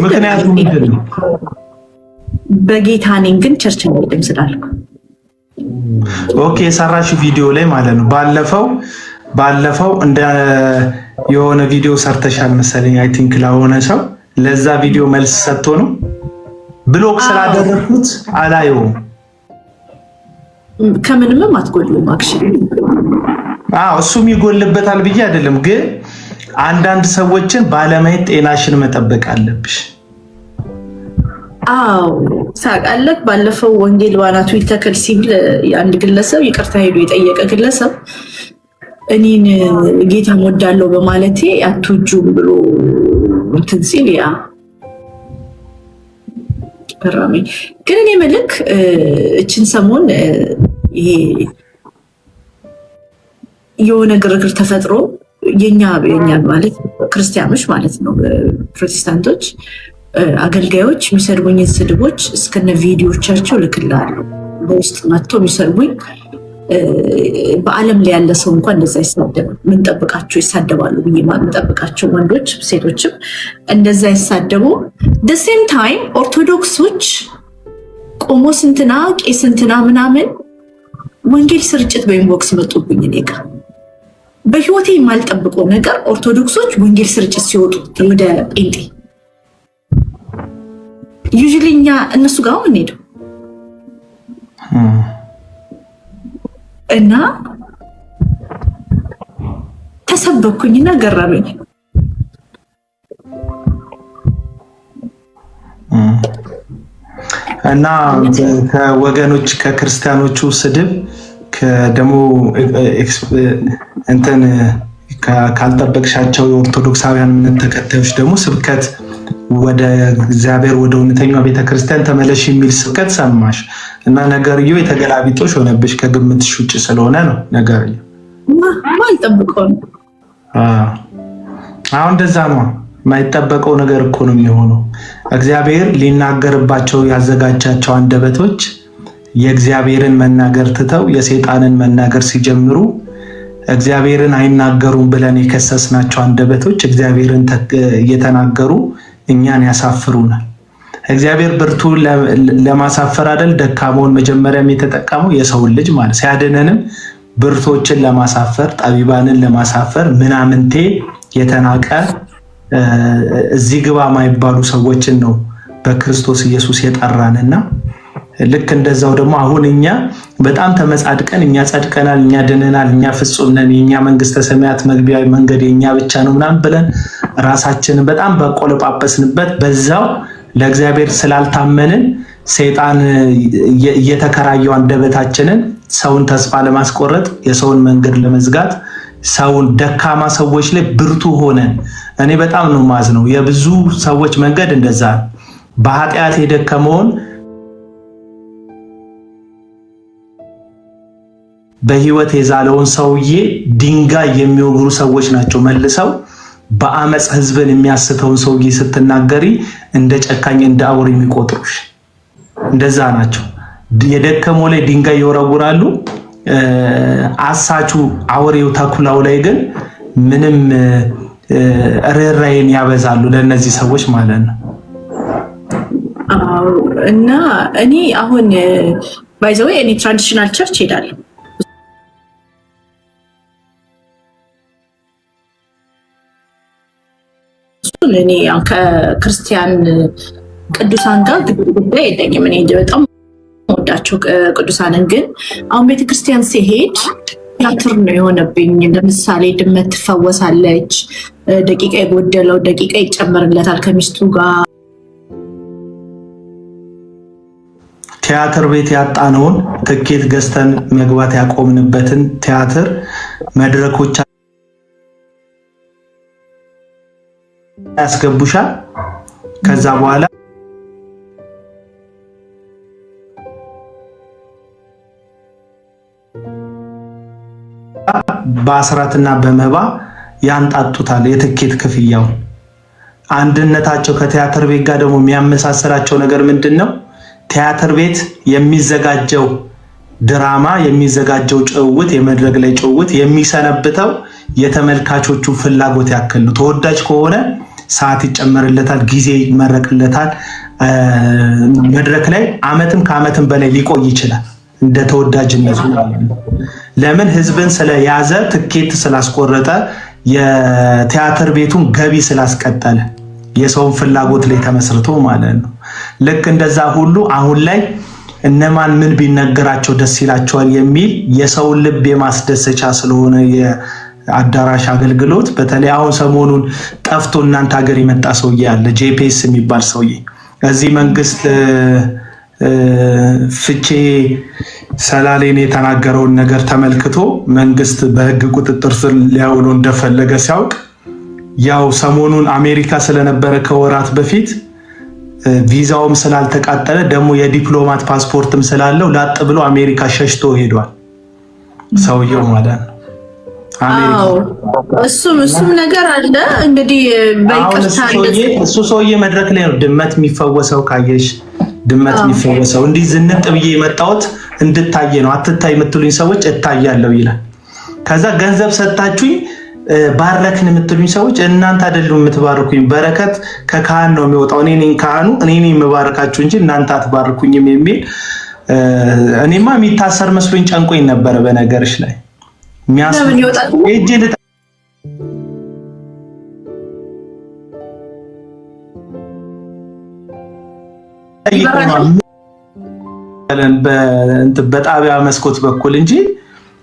ምክንያቱም ምንድነው? በጌታ ነኝ ግን ቸርች እንሄድም ስላልኩ። ኦኬ የሰራሽ ቪዲዮ ላይ ማለት ነው። ባለፈው እንደ የሆነ ቪዲዮ ሰርተሻል መሰለኝ አይ ቲንክ ለሆነ ሰው ለዛ ቪዲዮ መልስ ሰጥቶ ነው ብሎክ ስላደረኩት አላየውም። ከምንምም አትጎልም አክሽን። እሱም ይጎልበታል ብዬ አይደለም፣ ግን አንዳንድ ሰዎችን ባለማየት ጤናሽን መጠበቅ አለብሽ። ሳቃለክ ባለፈው ወንጌል ባናቱ ይተከል ሲል አንድ ግለሰብ ይቅርታ ሄዶ የጠየቀ ግለሰብ እኔን ጌታ ወዳለው በማለቴ አትውጁም ብሎ እንትን ሲል ያ ገረመኝ። ግን እኔ መልክ እችን ሰሞን ይሄ የሆነ ግርግር ተፈጥሮ የኛ ማለት ክርስቲያኖች ማለት ነው ፕሮቴስታንቶች አገልጋዮች የሚሰድቡኝን ስድቦች እስከነ ቪዲዮቻቸው ልክላለሁ። በውስጥ መጥቶ የሚሰድቡኝ በዓለም ላይ ያለ ሰው እንኳን እንደዛ አይሳደብም። ምንጠብቃቸው ይሳደባሉ ብዬ ምንጠብቃቸው ወንዶች ሴቶችም እንደዛ ይሳደቡ። ደሴም ታይም ኦርቶዶክሶች ቆሞ ስንትና ቄስ ስንትና ምናምን ወንጌል ስርጭት በኢንቦክስ መጡብኝ። እኔ ጋር በህይወቴ የማልጠብቀው ነገር ኦርቶዶክሶች ወንጌል ስርጭት ሲወጡ ወደ ጴንጤ ዩዥሊ እኛ እነሱ ጋር እንሄደው እና ተሰበኩኝና ገረመኝ። እና ከወገኖች ከክርስቲያኖቹ ስድብ ከደሞ እንትን ካልጠበቅሻቸው የኦርቶዶክሳውያን እምነት ተከታዮች ደግሞ ስብከት ወደ እግዚአብሔር ወደ እውነተኛው ቤተክርስቲያን ተመለሽ የሚል ስብከት ሰማሽ እና ነገርየው የተገላቢጦሽ ሆነብሽ። ከግምትሽ ውጭ ስለሆነ ነው ነገርየው። ማልጠብቀው አሁን እንደዛ ነው። የማይጠበቀው ነገር እኮ ነው የሚሆነው። እግዚአብሔር ሊናገርባቸው ያዘጋጃቸው አንደበቶች የእግዚአብሔርን መናገር ትተው የሰይጣንን መናገር ሲጀምሩ እግዚአብሔርን አይናገሩም ብለን የከሰስናቸው አንደበቶች እግዚአብሔርን እየተናገሩ እኛን ያሳፍሩናል። እግዚአብሔር ብርቱ ለማሳፈር አይደል ደካማውን መጀመሪያም የተጠቀመው የሰውን ልጅ ማለት ሲያድነንም ብርቶችን ለማሳፈር ጠቢባንን ለማሳፈር ምናምንቴ የተናቀ እዚህ ግባ ማይባሉ ሰዎችን ነው በክርስቶስ ኢየሱስ የጠራንና ልክ እንደዛው ደግሞ አሁን እኛ በጣም ተመጻድቀን እኛ ጸድቀናል፣ እኛ ድነናል፣ እኛ ፍጹም ነን፣ የኛ መንግስተ ሰማያት መግቢያ መንገድ የኛ ብቻ ነው ምናምን ብለን ራሳችንን በጣም በቆለጳጰስንበት በዛው ለእግዚአብሔር ስላልታመንን ሰይጣን እየተከራየው አንደበታችንን ሰውን ተስፋ ለማስቆረጥ የሰውን መንገድ ለመዝጋት ሰውን ደካማ ሰዎች ላይ ብርቱ ሆነን እኔ በጣም ነው ማዝነው። የብዙ ሰዎች መንገድ እንደዛ በኃጢአት የደከመውን በህይወት የዛለውን ሰውዬ ድንጋይ የሚወግሩ ሰዎች ናቸው መልሰው በአመጽ ህዝብን የሚያስተውን ሰውዬ ስትናገሪ እንደ ጨካኝ እንደ አውሬ የሚቆጥሩሽ እንደዛ ናቸው። የደከመው ላይ ድንጋይ ይወረውራሉ። አሳቹ አውሬው ተኩላው ላይ ግን ምንም ርህራሄን ያበዛሉ ለነዚህ ሰዎች ማለት ነው። እና እኔ አሁን ባይ ዘ ዌይ እኔ ትራዲሽናል ቸርች ሄዳለሁ። እኔ ከክርስቲያን ቅዱሳን ጋር ጉዳይ የለኝም። እኔ በጣም ወዳቸው ቅዱሳንን ግን አሁን ቤተክርስቲያን ሲሄድ ቲያትር ነው የሆነብኝ። ለምሳሌ ድመት ትፈወሳለች፣ ደቂቃ የጎደለው ደቂቃ ይጨመርለታል ከሚስቱ ጋር። ቲያትር ቤት ያጣነውን ትኬት ገዝተን መግባት ያቆምንበትን ቲያትር መድረኮች ያስገቡሻል። ከዛ በኋላ በአስራትና በመባ ያንጣጡታል የትኬት ክፍያው። አንድነታቸው ከቲያትር ቤት ጋር ደግሞ የሚያመሳሰላቸው ነገር ምንድነው? ቲያትር ቤት የሚዘጋጀው ድራማ የሚዘጋጀው ጭውውት የመድረክ ላይ ጭውውት የሚሰነብተው የተመልካቾቹ ፍላጎት ያክል ነው። ተወዳጅ ከሆነ ሰዓት ይጨመርለታል፣ ጊዜ ይመረቅለታል። መድረክ ላይ አመትም ከአመትም በላይ ሊቆይ ይችላል እንደ ተወዳጅነቱ ማለት ነው። ለምን ህዝብን ስለያዘ ትኬት ስላስቆረጠ የቲያትር ቤቱን ገቢ ስላስቀጠለ የሰውን ፍላጎት ላይ ተመስርቶ ማለት ነው። ልክ እንደዛ ሁሉ አሁን ላይ እነማን ምን ቢነገራቸው ደስ ይላቸዋል የሚል የሰውን ልብ የማስደሰቻ ስለሆነ የአዳራሽ አገልግሎት በተለይ አሁን ሰሞኑን ጠፍቶ እናንተ ሀገር የመጣ ሰውዬ አለ ጄፒኤስ የሚባል ሰውዬ እዚህ መንግስት ፍቼ ሰላሌን የተናገረውን ነገር ተመልክቶ መንግስት በህግ ቁጥጥር ስር ሊያውሎ እንደፈለገ ሲያውቅ ያው ሰሞኑን አሜሪካ ስለነበረ ከወራት በፊት ቪዛውም ስላልተቃጠለ ደግሞ የዲፕሎማት ፓስፖርትም ስላለው ላጥ ብሎ አሜሪካ ሸሽቶ ሄዷል ሰውየው ማለት ነው። እሱም ነገር አለ እንግዲህ በይቅርታ እሱ ሰውዬ መድረክ ላይ ነው ድመት የሚፈወሰው ካየሽ ድመት የሚፈወሰው እንዲህ ዝንጥ ብዬ የመጣሁት እንድታየ ነው አትታይ የምትሉኝ ሰዎች እታያለሁ ይላል። ከዛ ገንዘብ ሰጣችሁኝ ባረክን የምትሉኝ ሰዎች እናንተ አይደሉም የምትባርኩኝ በረከት ከካህን ነው የሚወጣው እኔ ነኝ ካህኑ እኔ ነኝ የምባርካችሁ እንጂ እናንተ አትባርኩኝም የሚል እኔማ የሚታሰር መስሎኝ ጨንቆኝ ነበረ በነገርሽ ላይ ለምን ይወጣል በጣቢያ መስኮት በኩል እንጂ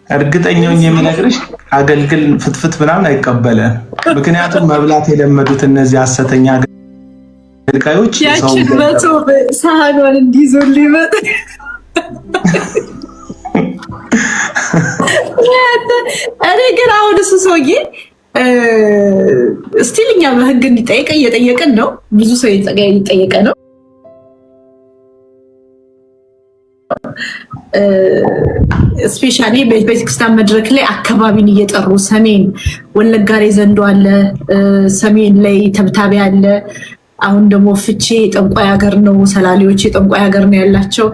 እርግጠኛው የሚነግርሽ አገልግል ፍትፍት ምናምን አይቀበለም። ምክንያቱም መብላት የለመዱት እነዚህ ሐሰተኛ አገልጋዮች ያችን መቶ ሳህኗን እንዲይዙልኝ መጥ እኔ ግን አሁን እሱ ሰውዬ ስቲል እኛ በህግ እንዲጠየቅ እየጠየቅን ነው። ብዙ ሰው እየጠየቀ ነው። ስፔሻሊ በቤተክርስቲያን መድረክ ላይ አካባቢን እየጠሩ ሰሜን ወለጋ ላይ ዘንዶ አለ፣ ሰሜን ላይ ተብታቢ አለ። አሁን ደግሞ ፍቼ የጠንቋይ ሀገር ነው፣ ሰላሌዎች የጠንቋይ ሀገር ነው ያላቸው።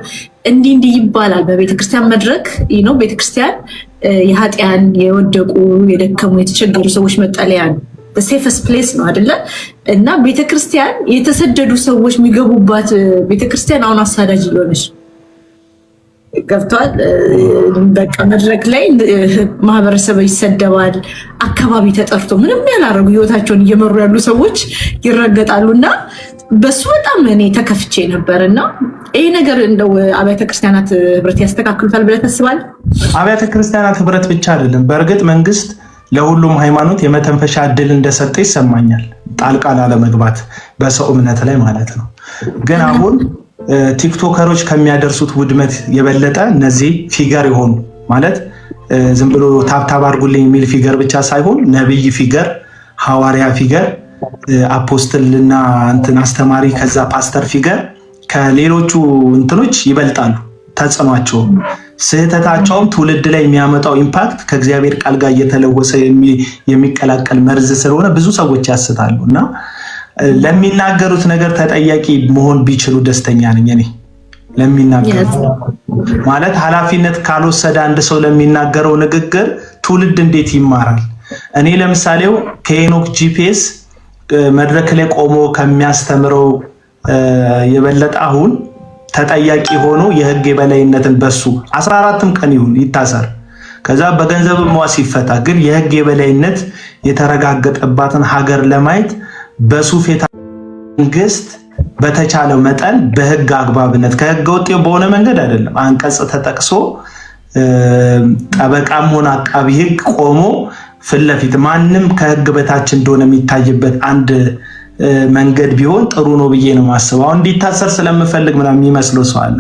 እንዲህ ይባላል በቤተክርስቲያን መድረክ ነው። ቤተክርስቲያን የኃጢያን የወደቁ የደከሙ የተቸገሩ ሰዎች መጠለያ ነው። ሴፈስት ፕሌስ ነው አይደለ? እና ቤተክርስቲያን የተሰደዱ ሰዎች የሚገቡባት ቤተክርስቲያን አሁን አሳዳጅ እየሆነች ገብቷል። በቃ መድረክ ላይ ማህበረሰብ ይሰደባል። አካባቢ ተጠርቶ ምንም ያላረጉ ህይወታቸውን እየመሩ ያሉ ሰዎች ይረገጣሉና በሱ በጣም እኔ ተከፍቼ ነበርና ይሄ ነገር እንደው አብያተ ክርስቲያናት ህብረት ያስተካክሉታል ብለህ ታስባለህ? አብያተ ክርስቲያናት ህብረት ብቻ አይደለም፣ በእርግጥ መንግስት ለሁሉም ሃይማኖት የመተንፈሻ እድል እንደሰጠ ይሰማኛል፣ ጣልቃ ላለመግባት በሰው እምነት ላይ ማለት ነው። ግን አሁን ቲክቶከሮች ከሚያደርሱት ውድመት የበለጠ እነዚህ ፊገር የሆኑ ማለት ዝም ብሎ ታብታብ አድርጉልኝ የሚል ፊገር ብቻ ሳይሆን ነብይ ፊገር፣ ሐዋርያ ፊገር፣ አፖስትልና እንትን አስተማሪ ከዛ ፓስተር ፊገር ከሌሎቹ እንትኖች ይበልጣሉ። ተጽኗቸው ስህተታቸውም ትውልድ ላይ የሚያመጣው ኢምፓክት ከእግዚአብሔር ቃል ጋር እየተለወሰ የሚቀላቀል መርዝ ስለሆነ ብዙ ሰዎች ያስታሉ እና ለሚናገሩት ነገር ተጠያቂ መሆን ቢችሉ ደስተኛ ነኝ። እኔ ለሚናገሩት ማለት ኃላፊነት ካልወሰደ አንድ ሰው ለሚናገረው ንግግር ትውልድ እንዴት ይማራል? እኔ ለምሳሌው ከሄኖክ ጂፒኤስ መድረክ ላይ ቆሞ ከሚያስተምረው የበለጠ አሁን ተጠያቂ ሆኖ የህግ የበላይነትን በሱ 14ም ቀን ይሁን ይታሰር ከዛ በገንዘብ መዋስ ይፈታ፣ ግን የህግ የበላይነት የተረጋገጠባትን ሀገር ለማየት በሱፌታ መንግስት በተቻለው መጠን በህግ አግባብነት ከህግ ወጥ በሆነ መንገድ አይደለም አንቀጽ ተጠቅሶ ጠበቃም ሆነ አቃቢ ህግ ቆሞ ፍለፊት ማንም ከህግ በታች እንደሆነ የሚታይበት አንድ መንገድ ቢሆን ጥሩ ነው ብዬ ነው ማስበው። አሁን እንዲታሰር ስለምፈልግ ምናምን የሚመስለው ሰው አለ።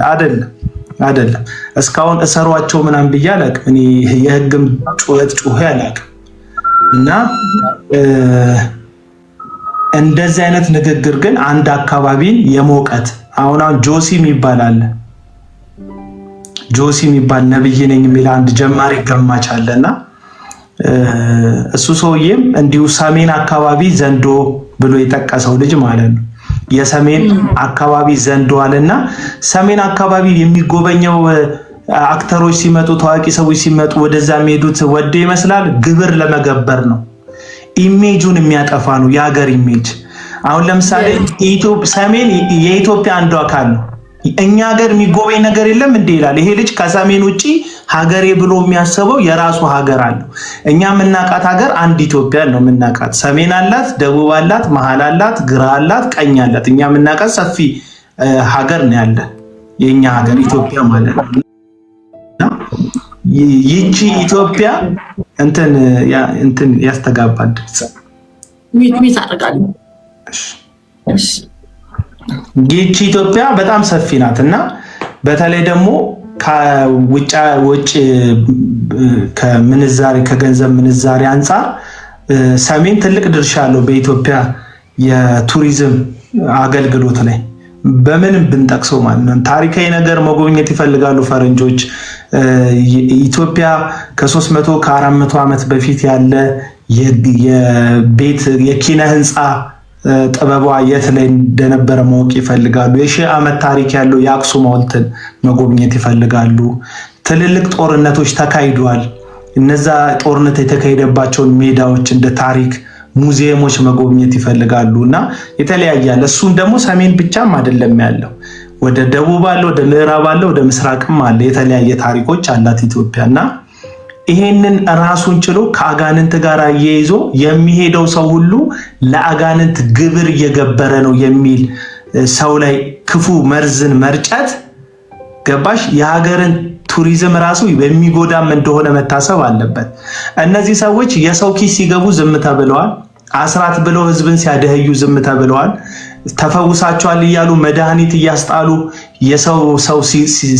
አይደለም እስካሁን እሰሯቸው ምናምን ብዬ አላውቅም። እኔ የህግም ጩኸት ጩኸ አላውቅም እና እንደዚህ አይነት ንግግር ግን አንድ አካባቢን የሞቀት አሁን ጆሲ የሚባል አለ። ጆሲ የሚባል ነብይ ነኝ የሚል አንድ ጀማሪ ገማች አለና እሱ ሰውዬም እንዲሁ ሰሜን አካባቢ ዘንዶ ብሎ የጠቀሰው ልጅ ማለት ነው። የሰሜን አካባቢ ዘንዶ አለና ሰሜን አካባቢ የሚጎበኘው አክተሮች ሲመጡ ታዋቂ ሰዎች ሲመጡ ወደዛ የሚሄዱት ወደ ይመስላል ግብር ለመገበር ነው። ኢሜጁን የሚያጠፋ ነው የሀገር ኢሜጅ። አሁን ለምሳሌ ሰሜን የኢትዮጵያ አንዱ አካል ነው። እኛ ሀገር የሚጎበኝ ነገር የለም እንዴ ይላል። ይሄ ልጅ ከሰሜን ውጪ ሀገሬ ብሎ የሚያስበው የራሱ ሀገር አለው። እኛ የምናውቃት ሀገር አንድ ኢትዮጵያ ነው የምናውቃት። ሰሜን አላት፣ ደቡብ አላት፣ መሀል አላት፣ ግራ አላት፣ ቀኝ አላት። እኛ የምናውቃት ሰፊ ሀገር ነው ያለ የኛ ሀገር ኢትዮጵያ ማለት ነው። ይቺ ኢትዮጵያ እንትን ያስተጋባል ሚት አደርጋለሁ። ይቺ ኢትዮጵያ በጣም ሰፊ ናት እና በተለይ ደግሞ ከውጭ ከምንዛሬ ከገንዘብ ምንዛሬ አንፃር ሰሜን ትልቅ ድርሻ አለው በኢትዮጵያ የቱሪዝም አገልግሎት ላይ በምንም ብንጠቅሰው ማለት ነው። ታሪካዊ ነገር መጎብኘት ይፈልጋሉ ፈረንጆች። ኢትዮጵያ ከ300 ከ400 ዓመት በፊት ያለ የቤት የኪነ ህንፃ ጥበቧ የት ላይ እንደነበረ ማወቅ ይፈልጋሉ። የሺህ ዓመት ታሪክ ያለው የአክሱም ሐውልትን መጎብኘት ይፈልጋሉ። ትልልቅ ጦርነቶች ተካሂደዋል። እነዛ ጦርነት የተካሄደባቸውን ሜዳዎች እንደ ታሪክ ሙዚየሞች መጎብኘት ይፈልጋሉ እና የተለያየ አለ። እሱም ደግሞ ሰሜን ብቻም አይደለም ያለው፣ ወደ ደቡብ አለ፣ ወደ ምዕራብ አለ፣ ወደ ምስራቅም አለ። የተለያየ ታሪኮች አላት ኢትዮጵያ እና ይሄንን ራሱን ችሎ ከአጋንንት ጋር እየይዞ የሚሄደው ሰው ሁሉ ለአጋንንት ግብር እየገበረ ነው የሚል ሰው ላይ ክፉ መርዝን መርጨት ገባሽ? የሀገርን ቱሪዝም ራሱ በሚጎዳም እንደሆነ መታሰብ አለበት። እነዚህ ሰዎች የሰው ኪስ ሲገቡ ዝም ተብለዋል። አስራት ብለው ህዝብን ሲያደህዩ ዝም ተብለዋል። ተፈውሳቸዋል እያሉ መድኃኒት እያስጣሉ የሰው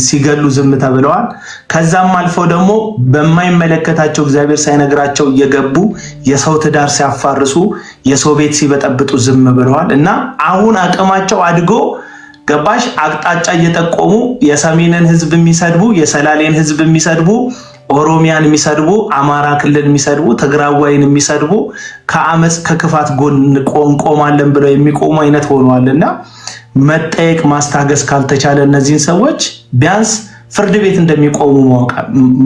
ሲገሉ ዝም ተብለዋል። ከዛም አልፈው ደግሞ በማይመለከታቸው እግዚአብሔር ሳይነግራቸው እየገቡ የሰው ትዳር ሲያፋርሱ፣ የሰው ቤት ሲበጠብጡ ዝም ብለዋል እና አሁን አቅማቸው አድጎ ገባሽ አቅጣጫ እየጠቆሙ የሰሜንን ህዝብ የሚሰድቡ፣ የሰላሌን ህዝብ የሚሰድቡ፣ ኦሮሚያን የሚሰድቡ፣ አማራ ክልል የሚሰድቡ፣ ትግራዋይን የሚሰድቡ ከአመፅ ከክፋት ጎን ቆማለን ብለው የሚቆሙ አይነት ሆነዋልና መጠየቅ ማስታገስ ካልተቻለ እነዚህን ሰዎች ቢያንስ ፍርድ ቤት እንደሚቆሙ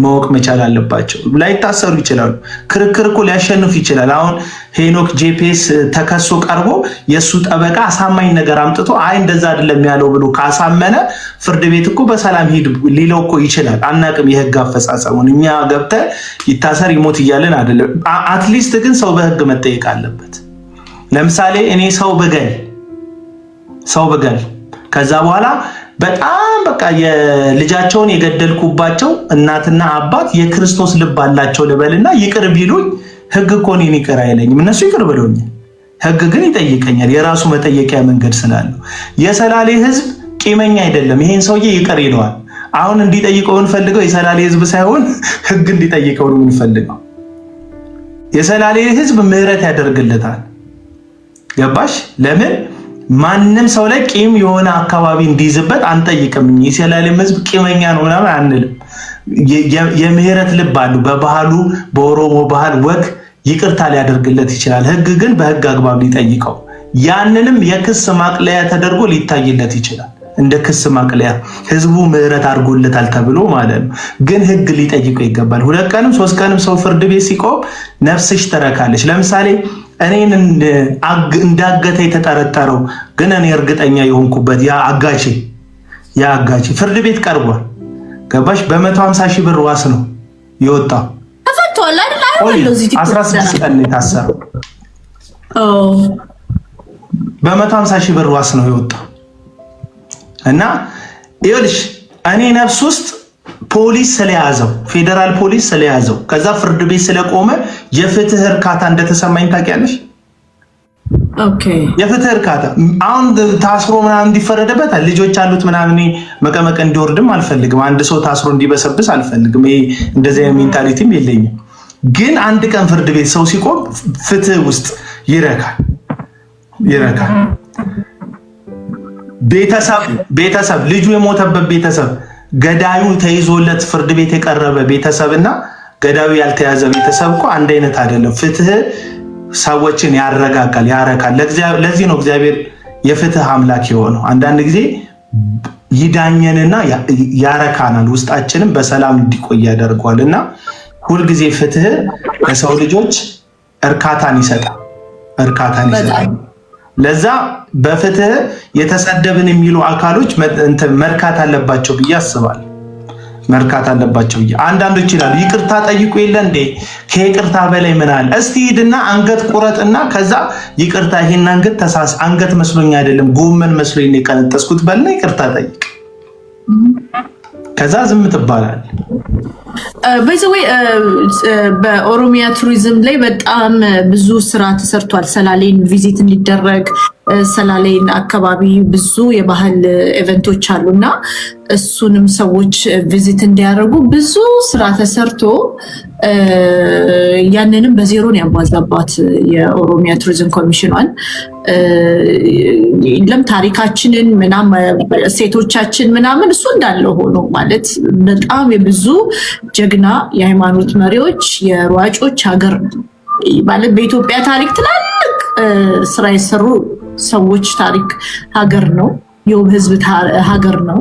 ማወቅ መቻል አለባቸው። ላይታሰሩ ይችላሉ። ክርክር እኮ ሊያሸንፍ ይችላል። አሁን ሄኖክ ጄፒኤስ ተከሶ ቀርቦ የሱ ጠበቃ አሳማኝ ነገር አምጥቶ አይ እንደዛ አይደለም ያለው ብሎ ካሳመነ ፍርድ ቤት እኮ በሰላም ሂድ ሊለው እኮ ይችላል። አናቅም የህግ አፈጻጸሙን። እኛ ገብተን ይታሰር ይሞት እያለን አይደለም። አትሊስት ግን ሰው በህግ መጠየቅ አለበት። ለምሳሌ እኔ ሰው ብገል ከዛ በኋላ በጣም በቃ የልጃቸውን የገደልኩባቸው እናትና አባት የክርስቶስ ልብ አላቸው ልበልና ይቅር ቢሉኝ ህግ እኮ እኔን ይቅር አይለኝም። እነሱ ይቅር ብለውኛል። ህግ ግን ይጠይቀኛል፣ የራሱ መጠየቂያ መንገድ ስላለው። የሰላሌ ህዝብ ቂመኛ አይደለም፣ ይሄን ሰውዬ ይቅር ይለዋል። አሁን እንዲጠይቀው እንፈልገው የሰላሌ ህዝብ ሳይሆን ህግ እንዲጠይቀው ነው የምንፈልገው። የሰላሌ ህዝብ ምህረት ያደርግለታል። ገባሽ? ለምን ማንም ሰው ላይ ቂም የሆነ አካባቢ እንዲይዝበት አንጠይቅም። የሰላሌም ህዝብ ቂመኛ ነው ምናምን አንልም። የምህረት ልብ አሉ። በባህሉ በኦሮሞ ባህል ወግ ይቅርታ ሊያደርግለት ይችላል። ህግ ግን በህግ አግባብ ሊጠይቀው፣ ያንንም የክስ ማቅለያ ተደርጎ ሊታይለት ይችላል። እንደ ክስ ማቅለያ ህዝቡ ምህረት አድርጎለታል ተብሎ ማለት ነው። ግን ህግ ሊጠይቀው ይገባል። 2 ቀንም 3 ቀንም ሰው ፍርድ ቤት ሲቆም ነፍስሽ ትረካለች። ለምሳሌ እኔን እንዳገተ የተጠረጠረው ግን እኔ እርግጠኛ የሆንኩበት ያ አጋቼ ፍርድ ቤት ቀርቧል። ገባሽ? በ150 ሺህ ብር ዋስ ነው የወጣው። ተፈቷል አይደል? አይወለው እዚህ 16 ቀን የታሰረው በ150 ሺህ ብር ዋስ ነው የወጣው። እና ይኸውልሽ እኔ ነፍስ ውስጥ ፖሊስ ስለያዘው ፌደራል ፖሊስ ስለያዘው ከዛ ፍርድ ቤት ስለቆመ የፍትህ እርካታ እንደተሰማኝ ታውቂያለሽ? ኦኬ። የፍትህ እርካታ አሁን ታስሮ ምናምን እንዲፈረደበት ልጆች አሉት ምናምን መቀመቅ እንዲወርድም አልፈልግም። አንድ ሰው ታስሮ እንዲበሰብስ አልፈልግም። ይሄ እንደዚህ አይነት ሜንታሊቲም የለኝም። ግን አንድ ቀን ፍርድ ቤት ሰው ሲቆም ፍትህ ውስጥ ይረካል። ቤተሰብ ልጁ የሞተበት ቤተሰብ ገዳዩ ተይዞለት ፍርድ ቤት የቀረበ ቤተሰብና ገዳዩ ያልተያዘ ቤተሰብ እኮ አንድ አይነት አይደለም። ፍትህ ሰዎችን ያረጋጋል፣ ያረካል። ለዚህ ነው እግዚአብሔር የፍትህ አምላክ የሆነው። አንዳንድ ጊዜ ይዳኘንና ያረካናል፣ ውስጣችንም በሰላም እንዲቆይ ያደርገዋልና ሁልጊዜ ፍትህ ለሰው ልጆች እርካታን ይሰጣል። ለዛ በፍትህ የተሰደብን የሚሉ አካሎች መርካት አለባቸው ብዬ አስባለሁ። መርካት አለባቸው ብዬ አንዳንዶች ይላሉ ይቅርታ ጠይቁ የለ እንዴ ከይቅርታ በላይ ምን አለ? እስቲ ሂድና አንገት ቁረጥና ከዛ ይቅርታ ይሄን አንገት መስሎኝ አይደለም ጎመን መስሎኝ ነው የቀነጠስኩት በልና ይቅርታ ጠይቅ። ከዛ ዝም ትባላል። በዚህ በኦሮሚያ ቱሪዝም ላይ በጣም ብዙ ስራ ተሰርቷል። ሰላሌን ቪዚት እንዲደረግ ሰላሌን አካባቢ ብዙ የባህል ኢቨንቶች አሉና እሱንም ሰዎች ቪዚት እንዲያደርጉ ብዙ ስራ ተሰርቶ ያንንም በዜሮን ያባዛባት የኦሮሚያ ቱሪዝም ኮሚሽኗን ለም ታሪካችንን ሴቶቻችን ምናምን እሱ እንዳለ ሆኖ ማለት በጣም የብዙ ጀግና የሃይማኖት መሪዎች የሯጮች ሀገር ማለት በኢትዮጵያ ታሪክ ትላልቅ ስራ የሰሩ ሰዎች ታሪክ ሀገር ነው። የውብ ህዝብ ሀገር ነው።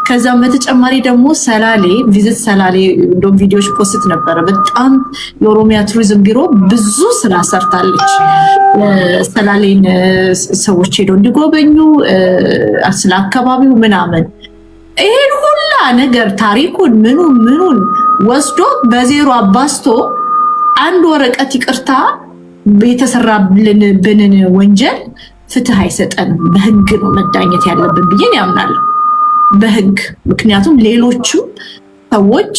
ከዛም በተጨማሪ ደግሞ ሰላሌ ቪዚት ሰላሌ እንደውም ቪዲዮዎች ፖስት ነበረ። በጣም የኦሮሚያ ቱሪዝም ቢሮ ብዙ ስራ ሰርታለች። ሰላሌን ሰዎች ሄደው እንዲጎበኙ ስለ አካባቢው ምናምን ይሄን ሁላ ነገር ታሪኩን ምኑን ወስዶ በዜሮ አባስቶ አንድ ወረቀት ይቅርታ የተሰራብንን ወንጀል ፍትህ አይሰጠንም። በህግ ነው መዳኘት ያለብን ብዬ ያምናለሁ። በህግ ምክንያቱም ሌሎቹ ሰዎች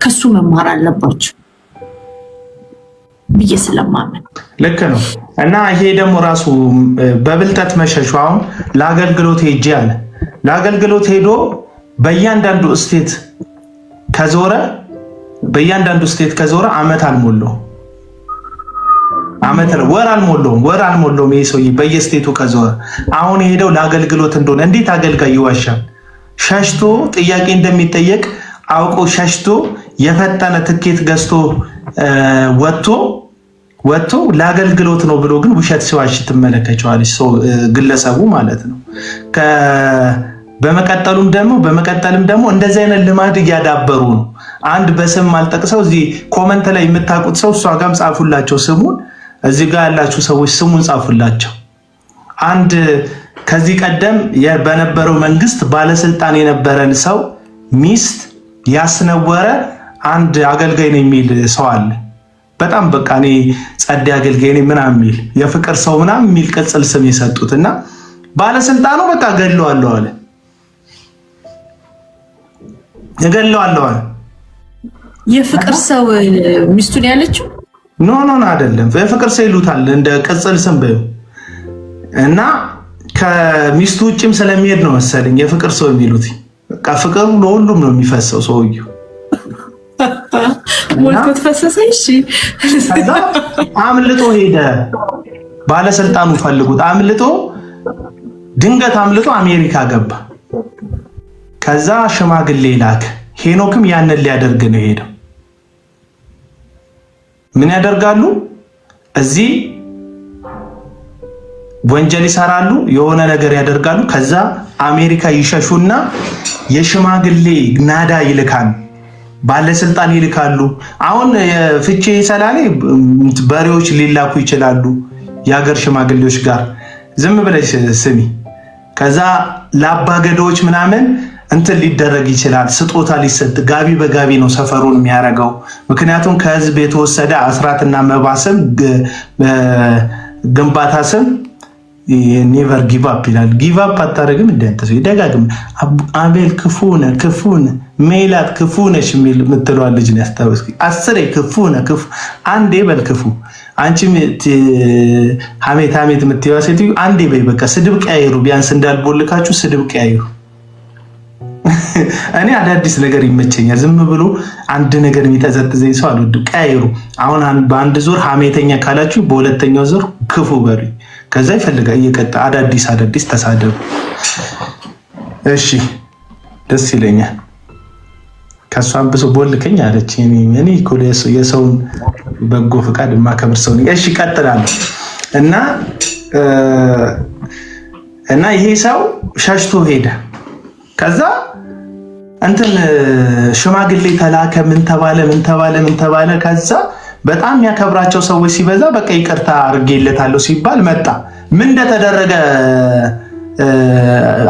ከሱ መማር አለባቸው ብዬ ስለማመን ልክ ነው። እና ይሄ ደግሞ ራሱ በብልጠት መሸሹ አሁን ለአገልግሎት ሄጄ አለ ለአገልግሎት ሄዶ በእያንዳንዱ ስቴት ከዞረ አመት አልሞላው ወር አልሞላውም ይሄ ሰውዬ በየስቴቱ ከዞረ። አሁን ሄደው ለአገልግሎት እንደሆነ እንዴት አገልጋይ ይዋሻል? ሸሽቶ ጥያቄ እንደሚጠየቅ አውቆ ሸሽቶ የፈጠነ ትኬት ገዝቶ ወጥቶ ለአገልግሎት ነው ብሎ ግን ውሸት ሲዋሽ ትመለከቸዋለች ግለሰቡ ማለት ነው። በመቀጠልም ደግሞ እንደዚህ አይነት ልማድ እያዳበሩ ነው። አንድ በስም አልጠቅሰው እዚህ ኮመንት ላይ የምታውቁት ሰው እሷ ጋርም ጻፉላቸው ስሙን እዚህ ጋር ያላችሁ ሰዎች ስሙን ጻፉላቸው። አንድ ከዚህ ቀደም በነበረው መንግስት ባለስልጣን የነበረን ሰው ሚስት ያስነወረ አንድ አገልጋይ ነው የሚል ሰው አለ። በጣም በቃ እኔ ጸዴ አገልጋይ ነኝ ምናምን የሚል የፍቅር ሰው ምናምን የሚል ቅጽል ስም የሰጡትና ባለስልጣኑ በቃ ገለዋለሁ አለ። የፍቅር ሰው ሚስቱን ያለችው ኖ አይደለም። የፍቅር ሰው ይሉታል እንደ ቅጽል ስም በይው እና ከሚስቱ ውጭም ስለሚሄድ ነው መሰለኝ የፍቅር ሰው የሚሉት። በቃ ፍቅሩ ለሁሉም ነው የሚፈሰው ሰውየው ሞልቶት ፈሰሰ። እሺ አምልጦ ሄደ። ባለስልጣኑ ፈልጉት ድንገት አምልጦ አሜሪካ ገባ። ከዛ ሽማግሌ ላከ። ሄኖክም ያንን ሊያደርግ ነው ሄደው። ምን ያደርጋሉ? እዚህ ወንጀል ይሰራሉ፣ የሆነ ነገር ያደርጋሉ። ከዛ አሜሪካ ይሸሹና የሽማግሌ ናዳ ይልካሉ፣ ባለስልጣን ይልካሉ። አሁን ፍቼ ሰላሌ በሬዎች ሊላኩ ይችላሉ የሀገር ሽማግሌዎች ጋር። ዝም ብለሽ ስሚ። ከዛ ለአባገዳዎች ምናምን እንትን ሊደረግ ይችላል፣ ስጦታ ሊሰጥ። ጋቢ በጋቢ ነው ሰፈሩን የሚያደርገው። ምክንያቱም ከህዝብ የተወሰደ አስራትና መባ ስም ግንባታ ስም ኔቨር ጊቭ አፕ ይላል። ጊቭ አፕ አታደርግም እንደንተሰ ይደጋግም። አቤል ክፉነ ሜላት ክፉነሽ የሚል የምትለዋል ልጅ ነው ያስታወስኩኝ። አስሬ ክፉነ አንዴ በል ክፉ አንቺ ሀሜት የምትይዋ ሴትዮ አንዴ በይ በቃ። ስድብ ቀያይሩ፣ ቢያንስ እንዳልቦልካችሁ ስድብ ቀያይሩ። እኔ አዳዲስ ነገር ይመቸኛል። ዝም ብሎ አንድ ነገር የሚጠዘጥዘኝ ሰው አልወድም። ቀያይሩ። አሁን በአንድ ዙር ሀሜተኛ ካላችሁ በሁለተኛው ዙር ክፉ በሉኝ። ከዛ ይፈልጋ እየቀጣ አዳዲስ ተሳደቡ። እሺ ደስ ይለኛል። ከሷን ብሶ ቦልከኝ አለች። እኔ እኮ የሰውን በጎ ፍቃድ የማከብር ሰው ነኝ። እሺ ቀጥላለሁ። እና ይሄ ሰው ሸሽቶ ሄደ። ከዛ እንትን ሽማግሌ ተላከ። ምን ተባለ? ከዛ በጣም የሚያከብራቸው ሰዎች ሲበዛ በቃ ይቅርታ አድርጌለታለሁ ሲባል መጣ። ምን እንደተደረገ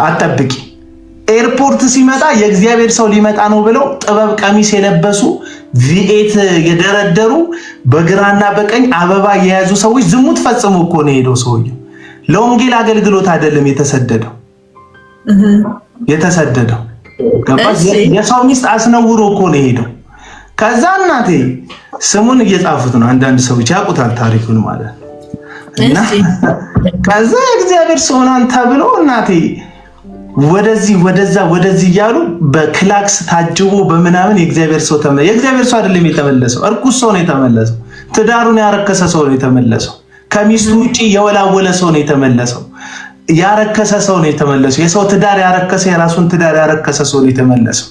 አጠብቂ። ኤርፖርት ሲመጣ የእግዚአብሔር ሰው ሊመጣ ነው ብለው ጥበብ ቀሚስ የለበሱ ቪኤት የደረደሩ በግራና በቀኝ አበባ የያዙ ሰዎች ዝሙት ፈጽሞ እኮ ነው ሄደው ሰውየው። ለወንጌል አገልግሎት አይደለም የተሰደደው የሰው ሚስት አስነውሮ እኮ ነው ሄደው። ከዛ እናቴ ስሙን እየጻፉት ነው አንዳንድ ሰዎች ያውቁታል ታሪኩን ማለት እና ከዛ የእግዚአብሔር ሰው ናን ተብሎ እናቴ ወደዚህ ወደዚህ እያሉ በክላክስ ታጅቦ በምናምን የእግዚአብሔር ሰው አይደለም የተመለሰው፣ እርኩስ ሰው ነው የተመለሰው። ትዳሩን ያረከሰ ሰው ነው የተመለሰው። ከሚስቱ ውጪ የወላወለ ሰው ነው የተመለሰው። ያረከሰ ሰው ነው የተመለሰው። የሰው ትዳር ያረከሰ የራሱን ትዳር ያረከሰ ሰው ነው የተመለሰው።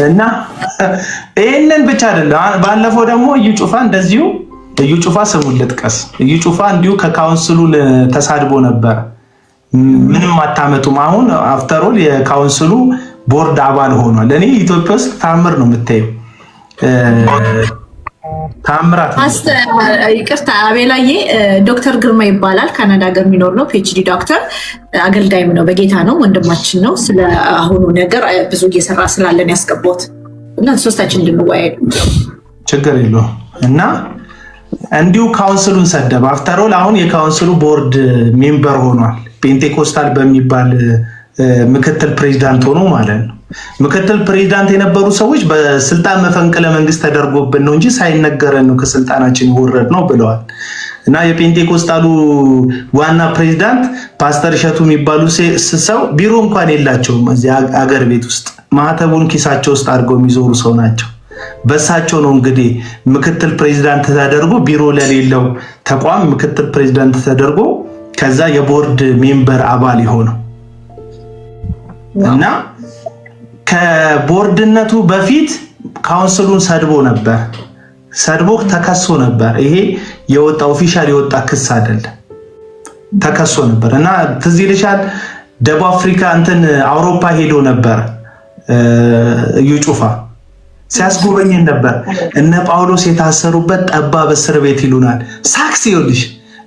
እና ይሄንን ብቻ አይደለም። ባለፈው ደግሞ እዩ ጩፋ እንደዚሁ እዩ ጩፋ ስሙን ልጥቀስ። እዩ ጩፋ እንዲሁ ከካውንስሉን ተሳድቦ ነበር። ምንም አታመጡም። አሁን አፍተር ኦል የካውንስሉ ቦርድ አባል ሆኗል። እኔ ኢትዮጵያ ውስጥ ታምር ነው የምታየው። ታምራት ይቅርታ አቤላዬ ዶክተር ግርማ ይባላል። ካናዳ ሀገር የሚኖር ነው። ፒኤችዲ ዶክተር አገልጋይም ነው። በጌታ ነው። ወንድማችን ነው። ስለ አሁኑ ነገር ብዙ እየሰራ ስላለን ያስገባት እና ሶስታችን እንድንወያይ ችግር የለውም። እና እንዲሁ ካውንስሉን ሰደበ። አፍተር ኦል አሁን የካውንስሉ ቦርድ ሜምበር ሆኗል። ፔንቴኮስታል በሚባል ምክትል ፕሬዚዳንት ሆኖ ማለት ነው። ምክትል ፕሬዚዳንት የነበሩ ሰዎች በስልጣን መፈንቅለ መንግስት ተደርጎብን ነው እንጂ ሳይነገረን ነው ከስልጣናችን ይወረድ ነው ብለዋል። እና የፔንቴኮስታሉ ዋና ፕሬዚዳንት ፓስተር እሸቱ የሚባሉ ሰው ቢሮ እንኳን የላቸውም። እዚህ አገር ቤት ውስጥ ማህተቡን ኪሳቸው ውስጥ አድርገው የሚዞሩ ሰው ናቸው። በሳቸው ነው እንግዲህ ምክትል ፕሬዚዳንት ተደርጎ ቢሮ ለሌለው ተቋም ምክትል ፕሬዚዳንት ተደርጎ ከዛ የቦርድ ሜምበር አባል የሆነው እና ከቦርድነቱ በፊት ካውንስሉን ሰድቦ ነበር። ሰድቦ ተከሶ ነበር። ይሄ የወጣ ኦፊሻል የወጣ ክስ አይደለም። ተከሶ ነበር እና ትዝ ይልሻል ደቡብ አፍሪካ አውሮፓ ሄዶ ነበር። እዩ ጩፋ ሲያስጎበኘን ነበር። እነ ጳውሎስ የታሰሩበት ጠባብ እስር ቤት ይሉናል። ሳክስ ይኸውልሽ፣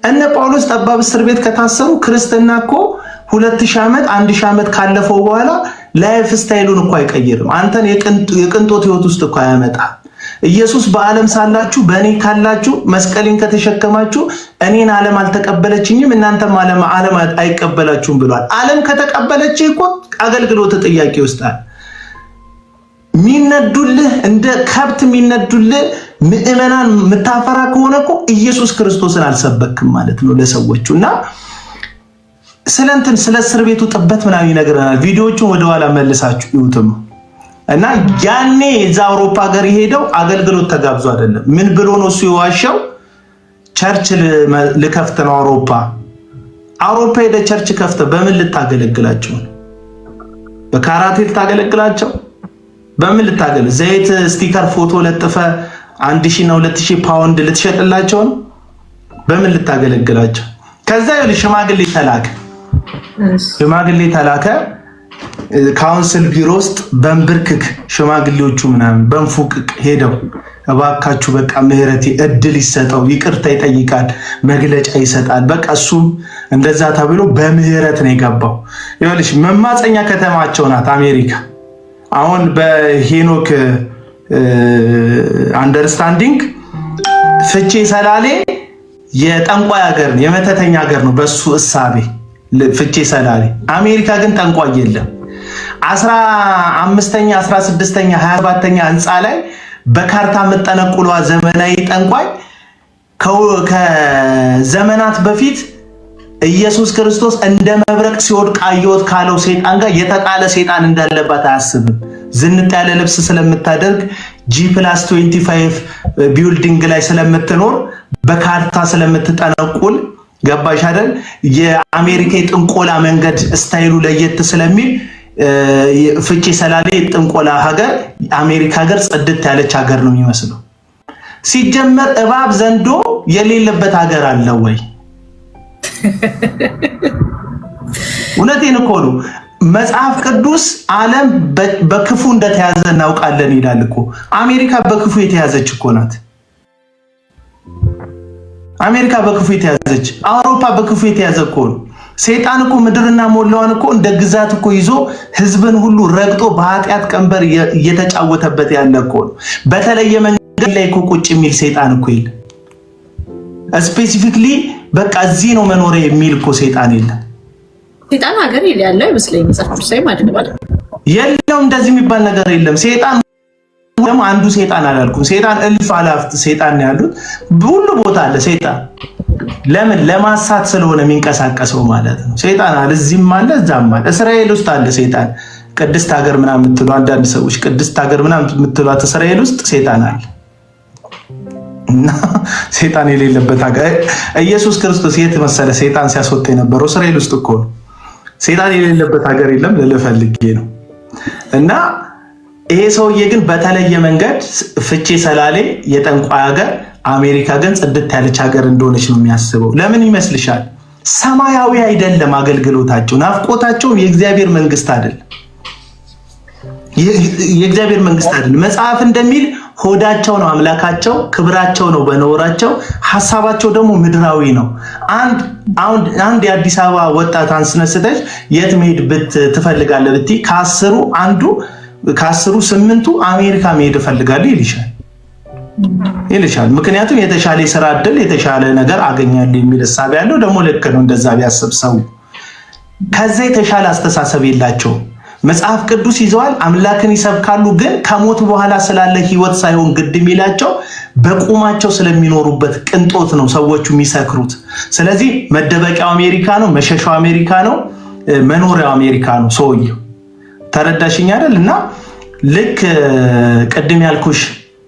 እነ ጳውሎስ ጠባብ እስር ቤት ከታሰሩ ክርስትና እኮ 2000 ዓመት 1000 ዓመት ካለፈው በኋላ ላይፍ ስታይሉን እኮ አይቀይርም። አንተን የቅንጦት ህይወት ውስጥ እኮ ያመጣ። ኢየሱስ በዓለም ሳላችሁ በእኔ ካላችሁ መስቀሌን ከተሸከማችሁ እኔን ዓለም አልተቀበለችኝም እናንተም ዓለም አይቀበላችሁም ብሏል። ዓለም ከተቀበለች እኮ አገልግሎት ጥያቄ ውስጣል። ሚነዱልህ እንደ ከብት ሚነዱልህ ምዕመናን ምታፈራ ከሆነ እኮ ኢየሱስ ክርስቶስን አልሰበክም ማለት ነው ለሰዎቹ። እና ስለ እስር ቤቱ ጥበት ምናምን ይነግረናል። ቪዲዮዎቹን ወደኋላ መልሳችሁ ይውትም እና ያኔ እዛ አውሮፓ ሀገር የሄደው አገልግሎት ተጋብዞ አይደለም። ምን ብሎ ነው እሱ የዋሻው? ቸርች ልከፍት ነው አውሮፓ ሄደ ቸርች ከፍተ በምን ልታገለግላቸው? በካራቴ ልታገለግላቸው? በምን ልታገል? ዘይት ስቲከር ፎቶ ለጥፈ 1000 እና 2000 ፓውንድ ልትሸጥላቸው ነው? በምን ልታገለግላቸው? ከዛ ይኸውልሽ ሽማግሌ ተላከ ካውንስል ቢሮ ውስጥ በንብርክክ ሽማግሌዎቹ ምናምን በንፉቅቅ ሄደው እባካችሁ በቃ ምህረቴ እድል ይሰጠው፣ ይቅርታ ይጠይቃል፣ መግለጫ ይሰጣል። በቃ እሱም እንደዛ ተብሎ በምህረት ነው የገባው። ይኸውልሽ መማፀኛ ከተማቸው ናት አሜሪካ። አሁን በሄኖክ አንደርስታንዲንግ ፍቼ ሰላሌ የጠንቋይ ሀገር ነው፣ የመተተኛ ሀገር ነው በሱ እሳቤ ፍቼ ሰላሌ። አሜሪካ ግን ጠንቋይ የለም። 15ኛ 16ኛ 27ኛ ህንፃ ላይ በካርታ መጠነቁሏ ዘመናዊ ጠንቋይ ከዘመናት በፊት ኢየሱስ ክርስቶስ እንደ መብረቅ ሲወድቅ አየሁት ካለው ሰይጣን ጋር የተጣለ ሰይጣን እንዳለባት አያስብም። ዝንጥ ያለ ልብስ ስለምታደርግ G+25 ቢልዲንግ ላይ ስለምትኖር በካርታ ስለምትጠነቁል ገባሽ አይደል? የአሜሪካ ጥንቆላ መንገድ ስታይሉ ለየት ስለሚል ፍቼ ሰላሌ ጥንቆላ ሀገር አሜሪካ ሀገር ጽድት ያለች ሀገር ነው የሚመስለው። ሲጀመር እባብ ዘንዶ የሌለበት ሀገር አለ ወይ? እውነቴን እኮ ነው። መጽሐፍ ቅዱስ ዓለም በክፉ እንደተያዘ እናውቃለን ይላል እኮ። አሜሪካ በክፉ የተያዘች እኮ ናት። አሜሪካ በክፉ የተያዘች፣ አውሮፓ በክፉ የተያዘ እኮ ነው። ሰይጣን እኮ ምድርና ሞላዋን እኮ እንደ ግዛት እኮ ይዞ ህዝብን ሁሉ ረግጦ በኃጢአት ቀንበር እየተጫወተበት ያለ እኮ ነው። በተለየ መንገድ ላይ እኮ ቁጭ የሚል ሰይጣን እኮ የለም። ስፔሲፊክሊ በቃ እዚህ ነው መኖር የሚል እኮ ሰይጣን የለም። ሰይጣን ሀገር ያለው አይመስለኝም። መጽሐፍ ቅዱስ የለውም እንደዚህ የሚባል ነገር የለም። ሰይጣን ደግሞ አንዱ ሰይጣን አላልኩም። ሰይጣን እልፍ አላፍት ሰይጣን ነው ያሉት። ሁሉ ቦታ አለ ሰይጣን። ለምን? ለማሳት ስለሆነ የሚንቀሳቀሰው ማለት ነው። ሰይጣን አለ፣ እዚህም አለ፣ እዛም አለ። እስራኤል ውስጥ አለ ሰይጣን። ቅድስት ሀገር ምናምን የምትሉ አንዳንድ ሰዎች ቅድስት ሀገር ምናምን የምትሏት እስራኤል ውስጥ ሰይጣን አለ። እና ሰይጣን የሌለበት ሀገር ኢየሱስ ክርስቶስ የት መሰለ ሰይጣን ሲያስወጣ የነበረው? እስራኤል ውስጥ እኮ ነው። ሰይጣን የሌለበት ሀገር የለም ልልህ ፈልጌ ነው። እና ይሄ ሰውዬ ግን በተለየ መንገድ ፍቼ ሰላሌ የጠንቋይ ሀገር፣ አሜሪካ ግን ጽድት ያለች ሀገር እንደሆነች ነው የሚያስበው። ለምን ይመስልሻል? ሰማያዊ አይደለም አገልግሎታቸው፣ ናፍቆታቸው የእግዚአብሔር መንግስት አይደለም። የእግዚአብሔር መንግስት አይደለም። መጽሐፍ እንደሚል ሆዳቸው ነው አምላካቸው፣ ክብራቸው ነው በነውራቸው፣ ሐሳባቸው ደግሞ ምድራዊ ነው። አንድ የአዲስ አበባ ወጣት አንስነስተሽ የት መሄድ ትፈልጋለህ ብትይ ከአስሩ 8ቱ አሜሪካ መሄድ እፈልጋለሁ ይልሻል። ምክንያቱም የተሻለ የስራ እድል የተሻለ ነገር አገኛለሁ የሚል ሐሳብ ያለው ደግሞ ልክ ነው። እንደዛ ቢያስብ ሰው ከዛ የተሻለ አስተሳሰብ የላቸውም። መጽሐፍ ቅዱስ ይዘዋል፣ አምላክን ይሰብካሉ፣ ግን ከሞት በኋላ ስላለ ህይወት ሳይሆን ግድ የሚላቸው በቁማቸው ስለሚኖሩበት ቅንጦት ነው ሰዎቹ የሚሰክሩት። ስለዚህ መደበቂያው አሜሪካ ነው፣ መሸሻው አሜሪካ ነው፣ መኖሪያው አሜሪካ ነው ሰውየው። ተረዳሽኝ አይደል? እና ልክ ቅድም ያልኩሽ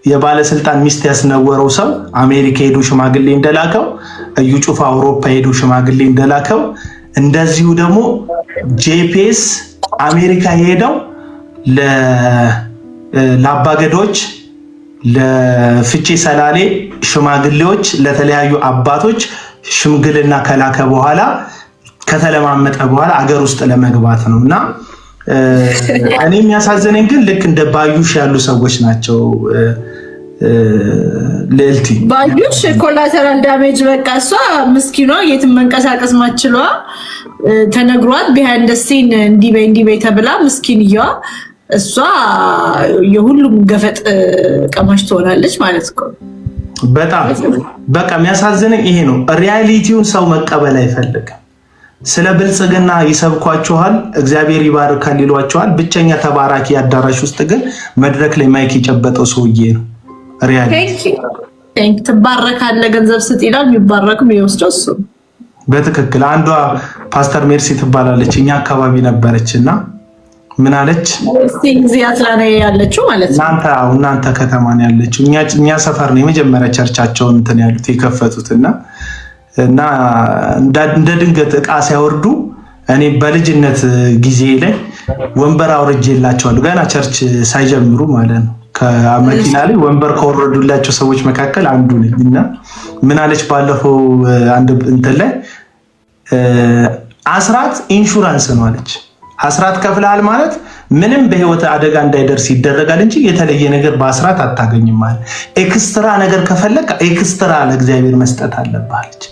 የባለስልጣን ሚስት ያስነወረው ሰው አሜሪካ ሄዶ ሽማግሌ እንደላከው፣ እዩ ጩፋ አውሮፓ ሄዶ ሽማግሌ እንደላከው፣ እንደዚሁ ደግሞ ጄፒኤስ አሜሪካ ሄደው ለአባገዶች፣ ለፍቼ ሰላሌ ሽማግሌዎች፣ ለተለያዩ አባቶች ሽምግልና ከላከ በኋላ ከተለማመጠ በኋላ አገር ውስጥ ለመግባት ነው። እና እኔ የሚያሳዝነኝ ግን ልክ እንደ ባዩሽ ያሉ ሰዎች ናቸው። ልዕልቲ ባዩሽ ኮላተራል ዳሜጅ በቃ እሷ ምስኪኗ የትም መንቀሳቀስ ማችሏ ተነግሯት ቢሃይንድ ሲን እንዲበይ ተብላ ምስኪንየዋ እሷ የሁሉም ገፈጥ ቀማሽ ትሆናለች ማለት ነው። በጣም በቃ የሚያሳዝነኝ ይሄ ነው። ሪያሊቲውን ሰው መቀበል አይፈልግም። ስለ ብልጽግና ይሰብኳችኋል፣ እግዚአብሔር ይባርካል ይሏችኋል። ብቸኛ ተባራኪ አዳራሽ ውስጥ ግን መድረክ ላይ ማይክ የጨበጠው ሰውዬ ነው። ሪያሊቲ ትባረካለህ ገንዘብ ስጥ ይላል፣ የሚባረክም የሚወስደው እሱ። በትክክል አንዷ ፓስተር ሜርሲ ትባላለች፣ እኛ አካባቢ ነበረች እና ምን አለች? ያለችው ማለት ነው እናንተ ከተማ ነው ያለችው፣ እኛ ሰፈር ነው የመጀመሪያ ቸርቻቸውን እንትን ያሉት የከፈቱት እና እንደ ድንገት እቃ ሲያወርዱ እኔ በልጅነት ጊዜ ላይ ወንበር አውርጄላቸዋለሁ፣ ገና ቸርች ሳይጀምሩ ማለት ነው። ከመኪና ላይ ወንበር ከወረዱላቸው ሰዎች መካከል አንዱ ነኝ እና ምን አለች ባለፈው አንድ እንትን ላይ አስራት ኢንሹራንስ ነው አለች። አስራት ከፍለሃል ማለት ምንም በህይወት አደጋ እንዳይደርስ ይደረጋል እንጂ የተለየ ነገር በአስራት አታገኝም ማለት። ኤክስትራ ነገር ከፈለክ ኤክስትራ ለእግዚአብሔር መስጠት አለብህ አለች።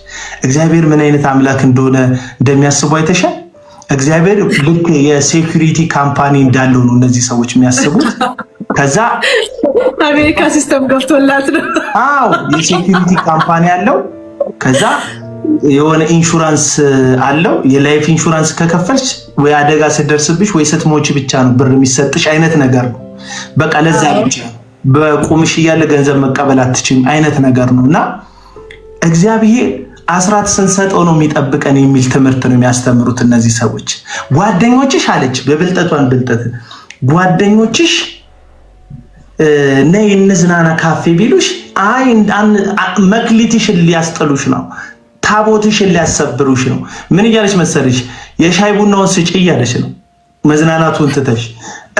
እግዚአብሔር ምን አይነት አምላክ እንደሆነ እንደሚያስቡ አይተሻል። እግዚአብሔር ልክ የሴኩሪቲ ካምፓኒ እንዳለው ነው እነዚህ ሰዎች የሚያስቡት። ከዛ አሜሪካ ሲስተም ገብቶላት ነው። አዎ የሴኩሪቲ ካምፓኒ አለው። ከዛ የሆነ ኢንሹራንስ አለው። የላይፍ ኢንሹራንስ ከከፈልሽ ወይ አደጋ ሲደርስብሽ ወይ ስትሞች ብቻ ነው ብር የሚሰጥሽ አይነት ነገር ነው። በቃ ለዛ ብቻ በቁምሽ እያለ ገንዘብ መቀበል አትችይም አይነት ነገር ነው። እና እግዚአብሔር አስራት ስንሰጠው ነው የሚጠብቀን የሚል ትምህርት ነው የሚያስተምሩት እነዚህ ሰዎች። ጓደኞችሽ አለች በብልጠቷን ብልጠት ጓደኞችሽ ነይ እንዝናና ካፌ ቢሉሽ አይ መክሊትሽን ሊያስጠሉሽ ነው፣ ታቦትሽን ሊያሰብሩሽ ነው። ምን እያለች መሰለሽ? የሻይ ቡናውን ስጪ እያለች ነው መዝናናቱን ትተሽ።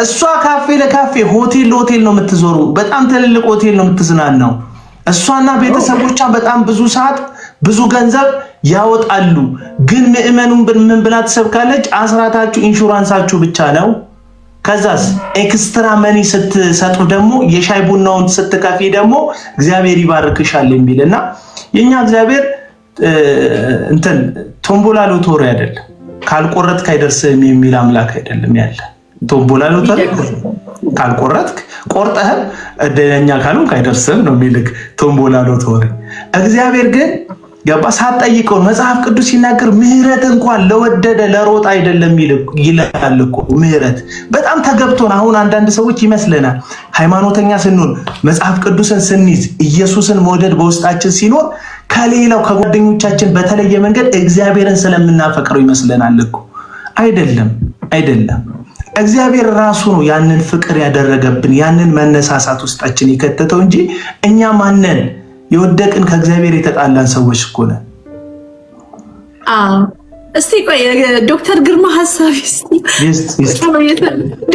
እሷ ካፌ ለካፌ ሆቴል ለሆቴል ነው የምትዞሩ፣ በጣም ትልልቅ ሆቴል ነው የምትዝናናው። እሷና ቤተሰቦቿ በጣም ብዙ ሰዓት ብዙ ገንዘብ ያወጣሉ። ግን ምእመኑን ምን ብላ ትሰብካለች? አስራታችሁ ኢንሹራንሳችሁ ብቻ ነው። ከዛስ ኤክስትራ መኒ ስትሰጡ ደግሞ የሻይ ቡናውን ስትከፊ ደግሞ እግዚአብሔር ይባርክሻል የሚልና የኛ እግዚአብሔር እንትን ቶምቦላ ሎተሪ አይደለም። ካልቆረጥክ አይደርስም የሚል አምላክ አይደለም ያለ። ቶምቦላ ሎተሪ ካልቆረጥክ ቆርጠህ እደኛ ካልሆንክ አይደርስም ነው የሚልክ ቶምቦላ ሎተሪ። እግዚአብሔር ግን ገባ ሳትጠይቀው መጽሐፍ ቅዱስ ሲናገር ምህረት እንኳን ለወደደ ለሮጥ አይደለም ይላል እኮ። ምህረት በጣም ተገብቶን አሁን አንዳንድ ሰዎች ይመስለናል ሃይማኖተኛ ስንሆን መጽሐፍ ቅዱስን ስንይዝ ኢየሱስን መውደድ በውስጣችን ሲኖር ከሌላው ከጓደኞቻችን በተለየ መንገድ እግዚአብሔርን ስለምናፈቅረው ይመስለናል እኮ። አይደለም። እግዚአብሔር ራሱ ነው ያንን ፍቅር ያደረገብን ያንን መነሳሳት ውስጣችን የከተተው እንጂ እኛ ማነን? የወደቅን ከእግዚአብሔር የተጣላን ሰዎች እኮ ነን። እስቲ ቆይ ዶክተር ግርማ ሐሳብ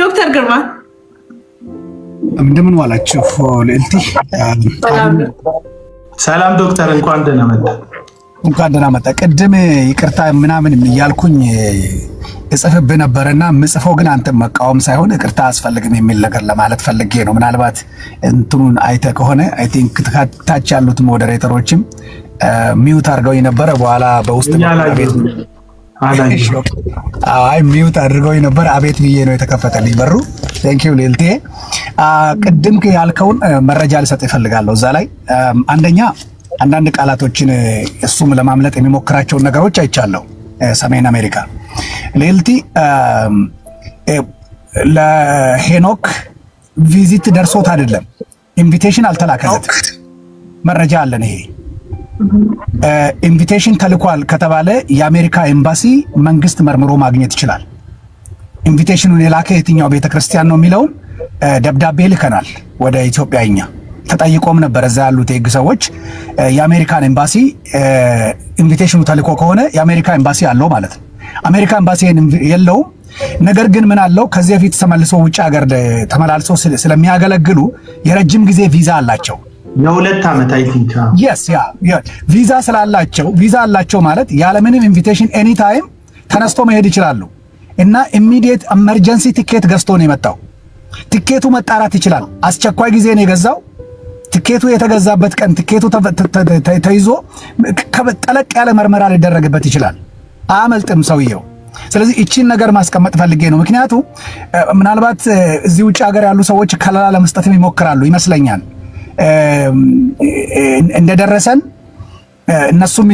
ዶክተር ግርማ እንደምን ዋላችሁ? ልዕልቲ ሰላም ዶክተር፣ እንኳን ደህና መጣ። ቅድም ይቅርታ ምናምን እያልኩኝ እጽፍብህ ነበርና ምጽፈው ግን አንተ መቃወም ሳይሆን ይቅርታ አስፈልግም የሚል ነገር ለማለት ፈልጌ ነው። ምናልባት እንትኑን አይተህ ከሆነ አይ ቲንክ ታች ያሉት ሞዴሬተሮችም ሚውት አድርገውኝ ነበረ። በኋላ በውስጥ ሚውት አድርገውኝ ነበር። አቤት ብዬ ነው የተከፈተልኝ በሩ። ቴንኪው ልዕልቴ። ቅድም ያልከውን መረጃ ልሰጥ ይፈልጋለሁ። እዛ ላይ አንደኛ አንዳንድ ቃላቶችን እሱም ለማምለጥ የሚሞክራቸውን ነገሮች አይቻለሁ። ሰሜን አሜሪካ ልዕልቲ ለሄኖክ ቪዚት ደርሶት አይደለም፣ ኢንቪቴሽን አልተላከለት። መረጃ አለን። ይሄ ኢንቪቴሽን ተልኳል ከተባለ የአሜሪካ ኤምባሲ መንግስት መርምሮ ማግኘት ይችላል። ኢንቪቴሽኑን የላከ የትኛው ቤተክርስቲያን ነው የሚለውን ደብዳቤ ልከናል ወደ ኢትዮጵያኛ። ተጠይቆም ነበር እዛ ያሉት የህግ ሰዎች። የአሜሪካን ኤምባሲ ኢንቪቴሽኑ ተልኮ ከሆነ የአሜሪካ ኤምባሲ አለው ማለት ነው። አሜሪካ ኤምባሲ የለውም። ነገር ግን ምን አለው? ከዚህ በፊት ተመልሶ ውጭ ሀገር ተመላልሶ ስለሚያገለግሉ የረጅም ጊዜ ቪዛ አላቸው። የ2 ዓመት አይ ቲንክ ቪዛ ስላላቸው ቪዛ አላቸው ማለት ያለምንም ኢንቪቴሽን ኤኒ ታይም ተነስቶ መሄድ ይችላሉ። እና ኢሚዲየት ኤመርጀንሲ ቲኬት ገዝቶ ነው የመጣው። ቲኬቱ መጣራት ይችላል። አስቸኳይ ጊዜ ነው የገዛው። ቲኬቱ የተገዛበት ቀን ቲኬቱ ተይዞ ጠለቅ ያለ ምርመራ ሊደረግበት ይችላል። አያመልጥም ሰውየው። ስለዚህ እቺን ነገር ማስቀመጥ ፈልጌ ነው። ምክንያቱም ምናልባት እዚህ ውጭ ሀገር ያሉ ሰዎች ከለላ ለመስጠትም ይሞክራሉ ይመስለኛል። እንደደረሰን እነሱም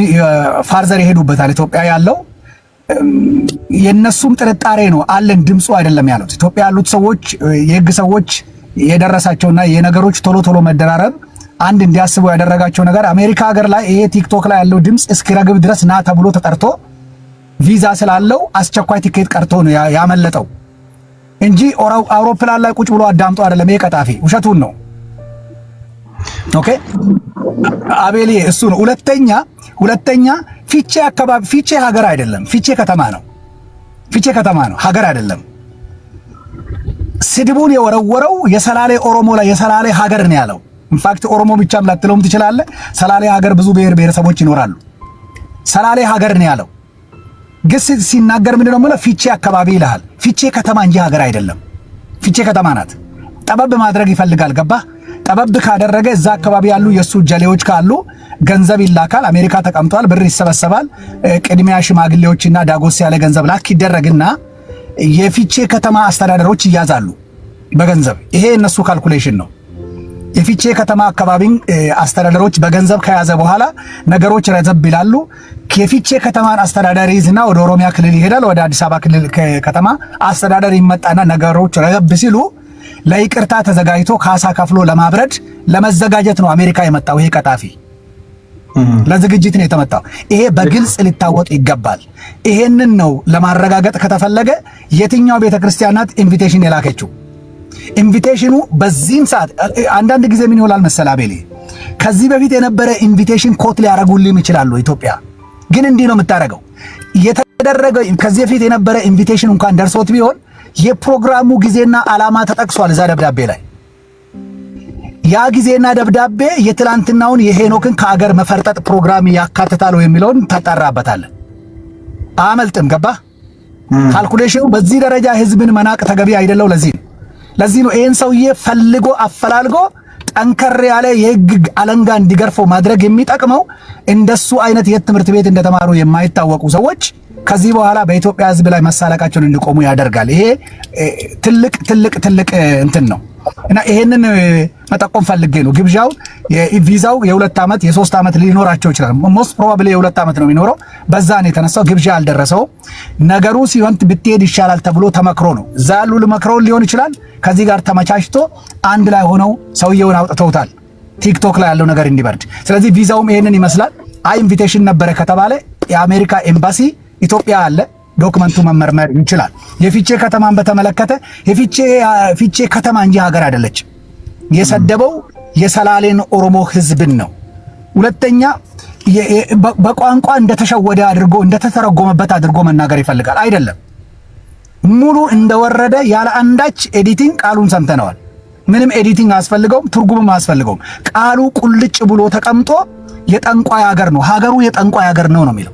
ፋርዘር ይሄዱበታል። ኢትዮጵያ ያለው የነሱም ጥርጣሬ ነው አለን፣ ድምፁ አይደለም ያሉት። ኢትዮጵያ ያሉት ሰዎች የህግ ሰዎች የደረሳቸውና የነገሮች ቶሎ መደራረብ አንድ እንዲያስቡ ያደረጋቸው ነገር አሜሪካ ሀገር ላይ ይሄ ቲክቶክ ላይ ያለው ድምፅ እስኪረግብ ድረስ ና ተብሎ ተጠርቶ ቪዛ ስላለው አስቸኳይ ቲኬት ቀርቶ ነው ያመለጠው እንጂ አውሮፕላን ላይ ቁጭ ብሎ አዳምጦ አይደለም። ይሄ ቀጣፊ ውሸቱን ነው። ኦኬ አቤሌ እሱ ነው። ሁለተኛ ፊቼ አካባቢ፣ ፊቼ ሀገር አይደለም፣ ፊቼ ከተማ ነው፣ ሀገር አይደለም። ስድቡን የወረወረው የሰላሌ ኦሮሞ ላይ የሰላሌ ሀገር ነው ያለው። ኢንፋክት ኦሮሞ ብቻም ላትለውም ትችላለህ። ሰላሌ ሀገር ብዙ ብሔረሰቦች ይኖራሉ። ሰላሌ ሀገር ነው ያለው። ግስ ሲናገር ምንድነው ማለት ፊቼ አካባቢ ይልሃል። ፊቼ ከተማ እንጂ ሀገር አይደለም። ፊቼ ከተማ ናት። ጠበብ ማድረግ ይፈልጋል። ገባህ? ጠበብ ካደረገ እዛ አካባቢ ያሉ የሱ ጀሌዎች ካሉ ገንዘብ ይላካል። አሜሪካ ተቀምጧል፣ ብር ይሰበሰባል። ቅድሚያ ሽማግሌዎችና ዳጎስ ያለ ገንዘብ ላክ ይደረግና የፊቼ ከተማ አስተዳደሮች ይያዛሉ በገንዘብ። ይሄ እነሱ ካልኩሌሽን ነው። የፊቼ ከተማ አካባቢን አስተዳደሮች በገንዘብ ከያዘ በኋላ ነገሮች ረዘብ ይላሉ። የፊቼ ከተማን አስተዳደር ይዝና ወደ ኦሮሚያ ክልል ይሄዳል። ወደ አዲስ አበባ ክልል ከተማ አስተዳደር ይመጣና ነገሮች ረዘብ ሲሉ ለይቅርታ ተዘጋጅቶ ካሳ ከፍሎ ለማብረድ ለመዘጋጀት ነው አሜሪካ የመጣው። ይሄ ቀጣፊ ለዝግጅት ነው የተመጣው። ይሄ በግልጽ ሊታወቅ ይገባል። ይሄንን ነው ለማረጋገጥ ከተፈለገ የትኛው ቤተክርስቲያን ናት ኢንቪቴሽን የላከችው? ኢንቪቴሽኑ በዚህም ሰዓት አንዳንድ ጊዜ ምን ይሆናል መሰል አቤሌ፣ ከዚህ በፊት የነበረ ኢንቪቴሽን ኮት ሊያረጉልም ይችላሉ። ኢትዮጵያ ግን እንዲህ ነው የምታረገው። የተደረገው ከዚህ በፊት የነበረ ኢንቪቴሽን እንኳን ደርሶት ቢሆን የፕሮግራሙ ጊዜና ዓላማ ተጠቅሷል እዛ ደብዳቤ ላይ። ያ ጊዜና ደብዳቤ የትላንትናውን የሄኖክን ከአገር መፈርጠጥ ፕሮግራም ያካትታል የሚለውን ታጣራበታለህ። አመልጥም ገባ ካልኩሌሽኑ በዚህ ደረጃ ህዝብን መናቅ ተገቢ አይደለው። ለዚህ ነው ይሄን ሰውዬ ፈልጎ አፈላልጎ ጠንከር ያለ የህግ አለንጋ እንዲገርፈው ማድረግ የሚጠቅመው እንደሱ አይነት የትምህርት ቤት እንደተማሩ የማይታወቁ ሰዎች ከዚህ በኋላ በኢትዮጵያ ህዝብ ላይ መሳለቃቸውን እንዲቆሙ ያደርጋል። ይሄ ትልቅ እንትን ነው እና ይሄንን መጠቆም ፈልጌ ነው። ግብዣው የቪዛው የ2 ዓመት የ3 ዓመት ሊኖራቸው ይችላል። ሞስት ፕሮባብሊ የ2 ዓመት ነው የሚኖረው። በዛ ነው የተነሳው። ግብዣ አልደረሰው ነገሩ ሲሆን ብትሄድ ይሻላል ተብሎ ተመክሮ ነው። እዛ ያሉ ልመክረው ሊሆን ይችላል። ከዚህ ጋር ተመቻችቶ አንድ ላይ ሆነው ሰውየውን አውጥተውታል ቲክቶክ ላይ ያለው ነገር እንዲበርድ። ስለዚህ ቪዛውም ይሄንን ይመስላል። ኢንቪቴሽን ነበረ ከተባለ የአሜሪካ ኤምባሲ ኢትዮጵያ አለ፣ ዶክመንቱ መመርመር ይችላል። የፊቼ ከተማን በተመለከተ የፊቼ ከተማ እንጂ ሀገር አይደለች። የሰደበው የሰላሌን ኦሮሞ ህዝብን ነው። ሁለተኛ በቋንቋ እንደተሸወደ አድርጎ እንደተተረጎመበት አድርጎ መናገር ይፈልጋል። አይደለም፣ ሙሉ እንደወረደ ያለ አንዳች ኤዲቲንግ ቃሉን ሰምተነዋል። ምንም ኤዲቲንግ አያስፈልገውም፣ ትርጉምም አያስፈልገውም። ቃሉ ቁልጭ ብሎ ተቀምጦ የጠንቋይ ሀገር ነው፣ ሀገሩ የጠንቋይ ሀገር ነው የሚለው።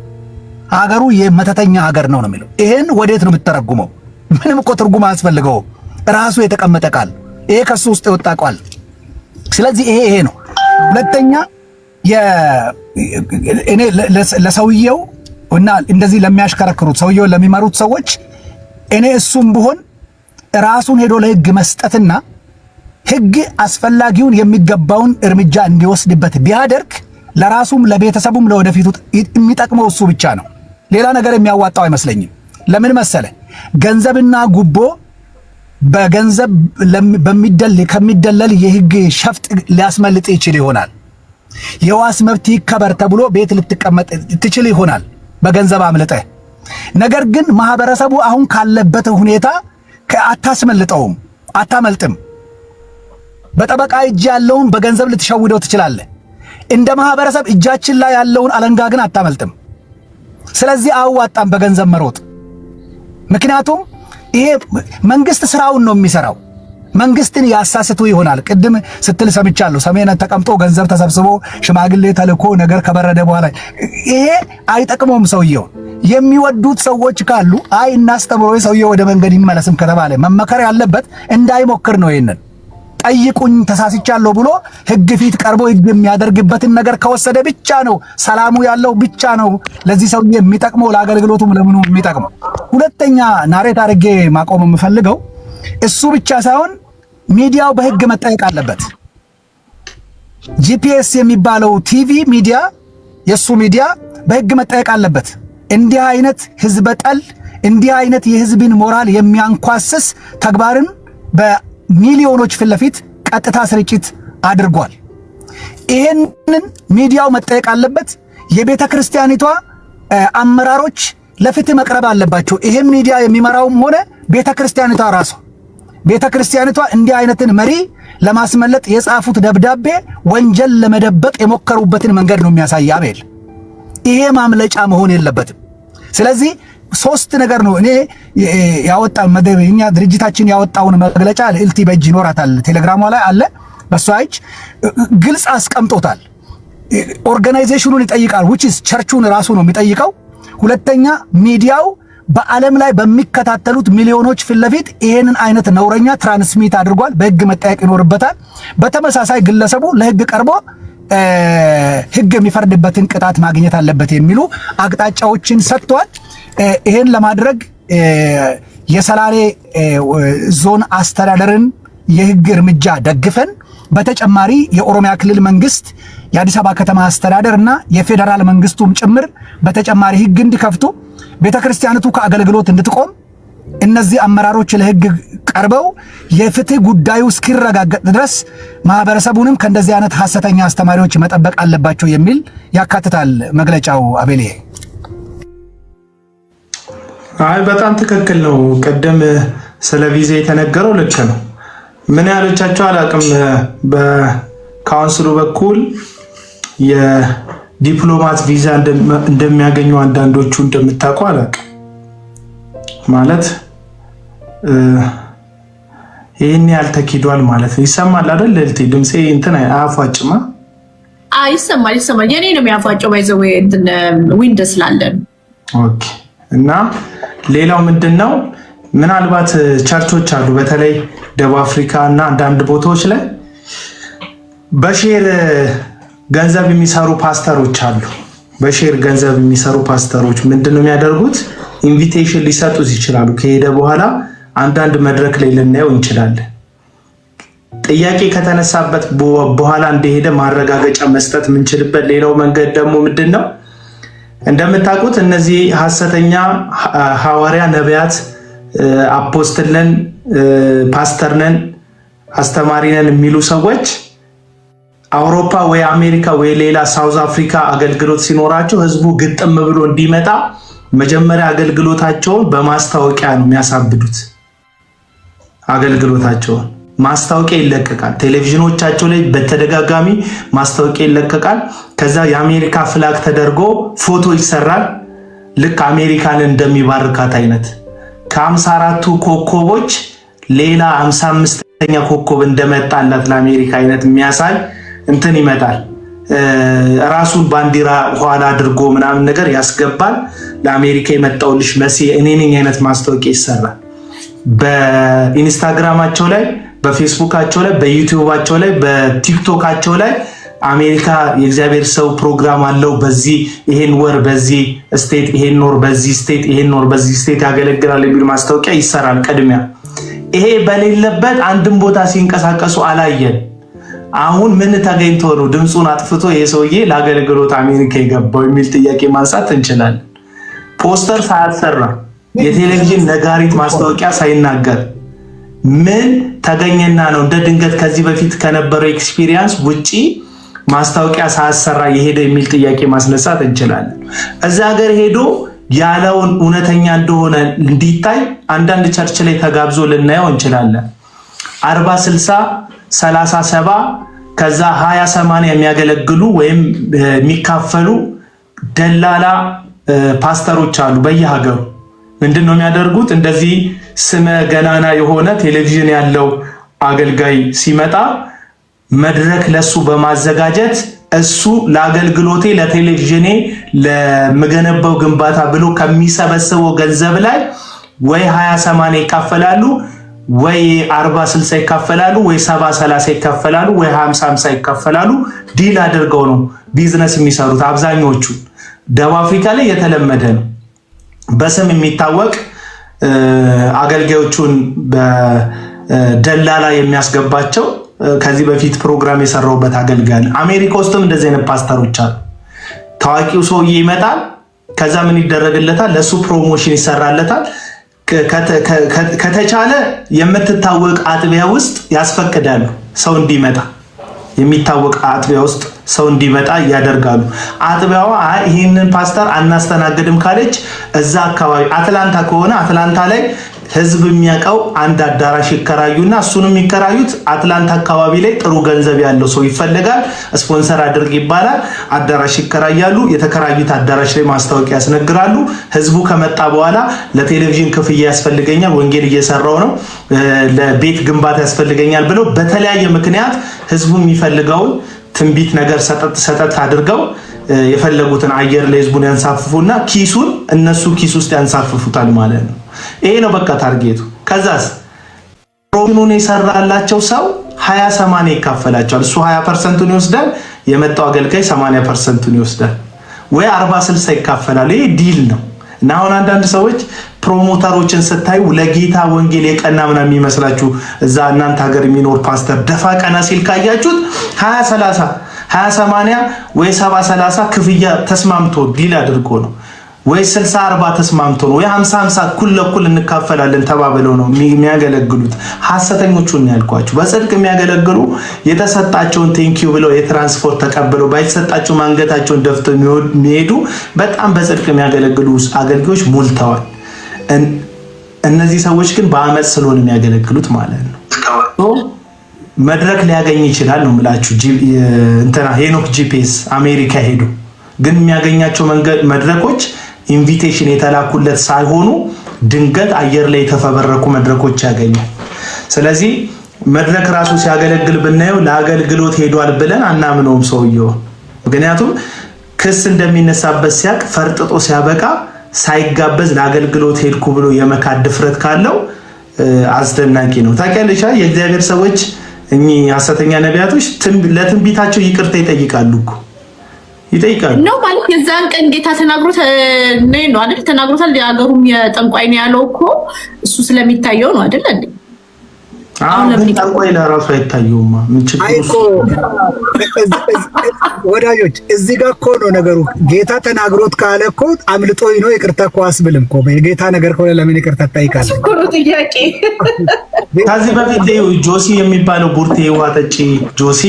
ሀገሩ የመተተኛ ሀገር ነው የሚለው። ይሄን ወዴት ነው የምትተረጉመው? ምንም እኮ ትርጉም አያስፈልገውም። ራሱ የተቀመጠ ቃል፣ ይሄ ከሱ ውስጥ የወጣ ቃል። ስለዚህ ይሄ ነው። ሁለተኛ እኔ ለሰውየው እና እንደዚህ ለሚያሽከረክሩት ሰውየውን ለሚመሩት ሰዎች እኔ እሱም ብሆን ራሱን ሄዶ ለህግ መስጠትና ህግ አስፈላጊውን የሚገባውን እርምጃ እንዲወስድበት ቢያደርግ ለራሱም ለቤተሰቡም ለወደፊቱ የሚጠቅመው እሱ ብቻ ነው። ሌላ ነገር የሚያዋጣው አይመስለኝም። ለምን መሰለ? ገንዘብና ጉቦ በገንዘብ ከሚደለል የህግ ሸፍጥ ሊያስመልጥ ይችል ይሆናል። የዋስ መብት ይከበር ተብሎ ቤት ልትቀመጥ ትችል ይሆናል በገንዘብ አምልጠ። ነገር ግን ማህበረሰቡ አሁን ካለበት ሁኔታ አታስመልጠውም፣ አታመልጥም። በጠበቃ እጅ ያለውን በገንዘብ ልትሸውደው ትችላለህ። እንደ ማህበረሰብ እጃችን ላይ ያለውን አለንጋ ግን አታመልጥም። ስለዚህ አዋጣም በገንዘብ መሮጥ። ምክንያቱም ይሄ መንግስት ስራውን ነው የሚሰራው። መንግስትን ያሳስቱ ይሆናል። ቅድም ስትል ሰምቻለሁ። ሰሜን ተቀምጦ ገንዘብ ተሰብስቦ ሽማግሌ ተልኮ ነገር ከበረደ በኋላ ይሄ አይጠቅመውም። ሰውየው የሚወዱት ሰዎች ካሉ እናስተምሮ ሰውየው ወደ መንገድ ይመለስም ከተባለ መመከር ያለበት እንዳይሞክር ነው። ይሄንን ጠይቁኝ ተሳስቻለሁ ብሎ ህግ ፊት ቀርቦ ህግ የሚያደርግበትን ነገር ከወሰደ ብቻ ነው ሰላሙ ያለው፣ ብቻ ነው ለዚህ ሰው የሚጠቅመው፣ ለአገልግሎቱም ለምኑ የሚጠቅመው። ሁለተኛ ናሬት አድርጌ ማቆም የምፈልገው እሱ ብቻ ሳይሆን ሚዲያው በህግ መጠየቅ አለበት። ጂፒኤስ የሚባለው ቲቪ ሚዲያ የሱ ሚዲያ በህግ መጠየቅ አለበት። እንዲህ አይነት ህዝብ ጠል፣ እንዲህ አይነት የህዝብን ሞራል የሚያንኳስስ ተግባርን በሚሊዮኖች ፊት ለፊት ቀጥታ ስርጭት አድርጓል። ይሄንን ሚዲያው መጠየቅ አለበት። የቤተ ክርስቲያኒቷ አመራሮች ለፍትህ መቅረብ አለባቸው። ይሄን ሚዲያ የሚመራውም ሆነ ቤተ ክርስቲያኒቷ ራሷ ቤተ ክርስቲያኒቷ እንዲህ አይነትን መሪ ለማስመለጥ የጻፉት ደብዳቤ ወንጀል ለመደበቅ የሞከሩበትን መንገድ ነው የሚያሳይ። አቤል ይሄ ማምለጫ መሆን የለበትም። ስለዚህ ሶስት ነገር ነው እኔ ያወጣው መደበኛ ድርጅታችን ያወጣውን መግለጫ ለልቲ በእጅ ይኖራታል፣ ቴሌግራሟ ላይ አለ። በሷ እጅ ግልጽ አስቀምጦታል። ኦርጋናይዜሽኑን ይጠይቃል፣ which is ቸርቹን ራሱ ነው የሚጠይቀው። ሁለተኛ ሚዲያው በዓለም ላይ በሚከታተሉት ሚሊዮኖች ፊት ለፊት ይሄንን አይነት ነውረኛ ትራንስሚት አድርጓል፣ በህግ መጠየቅ ይኖርበታል። በተመሳሳይ ግለሰቡ ለህግ ቀርቦ ህግ የሚፈርድበትን ቅጣት ማግኘት አለበት የሚሉ አቅጣጫዎችን ሰጥቷል። ይሄን ለማድረግ የሰላሌ ዞን አስተዳደርን የህግ እርምጃ ደግፈን በተጨማሪ የኦሮሚያ ክልል መንግስት፣ የአዲስ አበባ ከተማ አስተዳደር እና የፌደራል መንግስቱም ጭምር በተጨማሪ ህግ እንዲከፍቱ ቤተክርስቲያኒቱ ከአገልግሎት እንድትቆም እነዚህ አመራሮች ለህግ ቀርበው የፍትህ ጉዳዩ እስኪረጋገጥ ድረስ ማህበረሰቡንም ከእንደዚህ አይነት ሐሰተኛ አስተማሪዎች መጠበቅ አለባቸው የሚል ያካትታል መግለጫው። አቤሌ አይ በጣም ትክክል ነው። ቀደም ስለ ቪዛ የተነገረው ልክ ነው። ምን ያለቻቸው አላቅም። በካውንስሉ በኩል የዲፕሎማት ቪዛ እንደሚያገኙ አንዳንዶቹ እንደምታውቁ አላቅም። ማለት ይሄን ያልተኪዷል ማለት ነው። ይሰማል አይደል? ልልቲ ድምጼ እንትን አያፏጭማ? ይሰማል። የኔ ነው የሚያፏጨው ባይዘው እንትን ዊንድ ስላለን። ኦኬ። እና ሌላው ምንድነው ምናልባት ቸርቾች አሉ በተለይ ደቡብ አፍሪካ እና አንዳንድ ቦታዎች ላይ በሼር ገንዘብ የሚሰሩ ፓስተሮች አሉ። በሼር ገንዘብ የሚሰሩ ፓስተሮች ምንድነው የሚያደርጉት? ኢንቪቴሽን ሊሰጡት ይችላሉ። ከሄደ በኋላ አንዳንድ መድረክ ላይ ልናየው እንችላለን። ጥያቄ ከተነሳበት በኋላ እንደሄደ ማረጋገጫ መስጠት የምንችልበት ሌላው መንገድ ደግሞ ምንድነው? እንደምታውቁት እነዚህ ሐሰተኛ ሐዋርያ፣ ነቢያት፣ አፖስትል ነን፣ ፓስተር ነን፣ አስተማሪ ነን የሚሉ ሰዎች አውሮፓ ወይ አሜሪካ ወይ ሌላ ሳውዝ አፍሪካ አገልግሎት ሲኖራቸው ህዝቡ ግጥም ብሎ እንዲመጣ መጀመሪያ አገልግሎታቸውን በማስታወቂያ ነው የሚያሳብዱት። አገልግሎታቸውን ማስታወቂያ ይለቀቃል። ቴሌቪዥኖቻቸው ላይ በተደጋጋሚ ማስታወቂያ ይለቀቃል። ከዛ የአሜሪካ ፍላግ ተደርጎ ፎቶ ይሰራል። ልክ አሜሪካን እንደሚባርካት አይነት ከ54ቱ ኮከቦች ሌላ 55ኛ ኮከብ እንደመጣላት ለአሜሪካ አይነት የሚያሳይ እንትን ይመጣል። ራሱን ባንዲራ ኋላ አድርጎ ምናምን ነገር ያስገባል። ለአሜሪካ የመጣውልሽ መሲ እኔ ነኝ አይነት ማስታወቂያ ይሰራል። በኢንስታግራማቸው ላይ፣ በፌስቡካቸው ላይ፣ በዩቲዩባቸው ላይ፣ በቲክቶካቸው ላይ አሜሪካ የእግዚአብሔር ሰው ፕሮግራም አለው በዚህ ይሄን ወር በዚህ ስቴት፣ ይሄን ወር በዚህ ስቴት፣ ይሄን ወር በዚህ ስቴት ያገለግላል የሚል ማስታወቂያ ይሰራል። ቅድሚያ ይሄ በሌለበት አንድም ቦታ ሲንቀሳቀሱ አላየን። አሁን ምን ተገኝቶ ነው ድምፁን አጥፍቶ የሰውዬ ለአገልግሎት አሜሪካ የገባው የሚል ጥያቄ ማንሳት እንችላለን። ፖስተር ሳያሰራ የቴሌቪዥን ነጋሪት ማስታወቂያ ሳይናገር ምን ተገኘና ነው እንደ ድንገት ከዚህ በፊት ከነበረው ኤክስፒሪየንስ ውጪ ማስታወቂያ ሳያሰራ የሄደ የሚል ጥያቄ ማስነሳት እንችላለን። እዛ ሀገር ሄዶ ያለውን እውነተኛ እንደሆነ እንዲታይ አንዳንድ ቸርች ላይ ተጋብዞ ልናየው እንችላለን። 40-60 30-70 ከዛ 20-80 የሚያገለግሉ ወይም የሚካፈሉ ደላላ ፓስተሮች አሉ በየሀገሩ። ምንድነው የሚያደርጉት? እንደዚህ ስመ ገናና የሆነ ቴሌቪዥን ያለው አገልጋይ ሲመጣ መድረክ ለሱ በማዘጋጀት እሱ ለአገልግሎቴ ለቴሌቪዥኔ ለምገነባው ግንባታ ብሎ ከሚሰበስበው ገንዘብ ላይ ወይ 20-80 ይካፈላሉ፣ ወይ 40-60 ይካፈላሉ፣ ወይ 70-30 ይካፈላሉ፣ ወይ 50-50 ይካፈላሉ። ዲል አድርገው ነው ቢዝነስ የሚሰሩት። አብዛኞቹ ደቡብ አፍሪካ ላይ የተለመደ ነው። በስም የሚታወቅ አገልጋዮቹን በደላላ የሚያስገባቸው ከዚህ በፊት ፕሮግራም የሰራውበት አገልጋይ አሜሪካ ውስጥም እንደዚህ አይነት ፓስተሮች አሉ። ታዋቂው ሰውዬ ይመጣል። ከዛ ምን ይደረግለታል? ለሱ ፕሮሞሽን ይሰራለታል። ከተቻለ የምትታወቅ አጥቢያ ውስጥ ያስፈቅዳሉ ሰው እንዲመጣ፣ የሚታወቅ አጥቢያ ውስጥ ሰው እንዲመጣ ያደርጋሉ። አጥቢያዋ ይህንን ፓስተር አናስተናግድም ካለች እዛ አካባቢ አትላንታ ከሆነ አትላንታ ላይ ህዝብ የሚያውቀው አንድ አዳራሽ ይከራዩና እሱንም የሚከራዩት አትላንታ አካባቢ ላይ ጥሩ ገንዘብ ያለው ሰው ይፈልጋል። ስፖንሰር አድርግ ይባላል። አዳራሽ ይከራያሉ። የተከራዩት አዳራሽ ላይ ማስታወቂያ ያስነግራሉ። ህዝቡ ከመጣ በኋላ ለቴሌቪዥን ክፍያ ያስፈልገኛል፣ ወንጌል እየሰራው ነው፣ ለቤት ግንባታ ያስፈልገኛል ብለው በተለያየ ምክንያት ህዝቡ የሚፈልገውን ትንቢት ነገር ሰጠት አድርገው የፈለጉትን አየር ላይ ህዝቡን ያንሳፍፉና ኪሱን እነሱ ኪስ ውስጥ ያንሳፍፉታል ማለት ነው። ይሄ ነው በቃ ታርጌቱ። ከዛስ ፕሮግራሙን የሰራላቸው ሰው 20-80 ይካፈላቸዋል። እሱ 20% ይወስዳል፣ የመጣው አገልጋይ 80% ይወስዳል፣ ወይ 40-60 ይካፈላል። ይሄ ዲል ነው። እና አሁን አንዳንድ ሰዎች ፕሮሞተሮችን ስታዩ ለጌታ ወንጌል የቀና ምናምን የሚመስላችሁ እዛ እናንተ ሀገር የሚኖር ፓስተር ደፋ ቀና ሲል ካያችሁት 20-30 20-80 ወይ 70-30 ክፍያ ተስማምቶ ዲል አድርጎ ነው፣ ወይ 60-40 ተስማምቶ ነው፣ ወይ 50-50 እኩል ለእኩል እንካፈላለን ተባብለው ነው የሚያገለግሉት። ሐሰተኞቹን ያልኳችሁ በጽድቅ የሚያገለግሉ የተሰጣቸውን ቴንኪዩ ብለው የትራንስፖርት ተቀብለው ባይተሰጣቸው አንገታቸውን ደፍተው የሚሄዱ በጣም በጽድቅ የሚያገለግሉ አገልጋዮች ሞልተዋል። እነዚህ ሰዎች ግን በአመፅ ስለሆነ የሚያገለግሉት ማለት ነው። መድረክ ሊያገኝ ይችላል ነው የምላችሁ። እንትና ሄኖክ ጂፒኤስ አሜሪካ ሄዱ፣ ግን የሚያገኛቸው መድረኮች ኢንቪቴሽን የተላኩለት ሳይሆኑ ድንገት አየር ላይ የተፈበረኩ መድረኮች ያገኛል። ስለዚህ መድረክ ራሱ ሲያገለግል ብናየው ለአገልግሎት ሄዷል ብለን አናምነውም ሰውየው። ምክንያቱም ክስ እንደሚነሳበት ሲያቅ ፈርጥጦ ሲያበቃ ሳይጋበዝ ለአገልግሎት ሄድኩ ብሎ የመካድ ድፍረት ካለው አስደናቂ ነው። ታውቂያለሽ የእግዚአብሔር ሰዎች እኚህ ሐሰተኛ ነቢያቶች ለትንቢታቸው ይቅርታ ይጠይቃሉ ነው ማለት የዛን ቀን ጌታ ተናግሮት ነው አይደል? ተናግሮታል። የአገሩም የጠንቋይ ነው ያለው እኮ እሱ ስለሚታየው ነው አይደል እንዴ? አሁን ጠንቋይ ለራሱ አይታየውማ። ምን ችግር እኮ ወዳጆች፣ እዚህ ጋር እኮ ነው ነገሩ። ጌታ ተናግሮት ካለ እኮ አምልጦኝ ነው ይቅርታ እኮ አስብልም እኮ። የጌታ ነገር ከሆነ ለምን ይቅርታ ትጠይቃለህ? እኮ ነው ጥያቄ። ከዚህ በፊት ጆሲ የሚባለው ቡርቴ ውሃ ጠጪ ጆሲ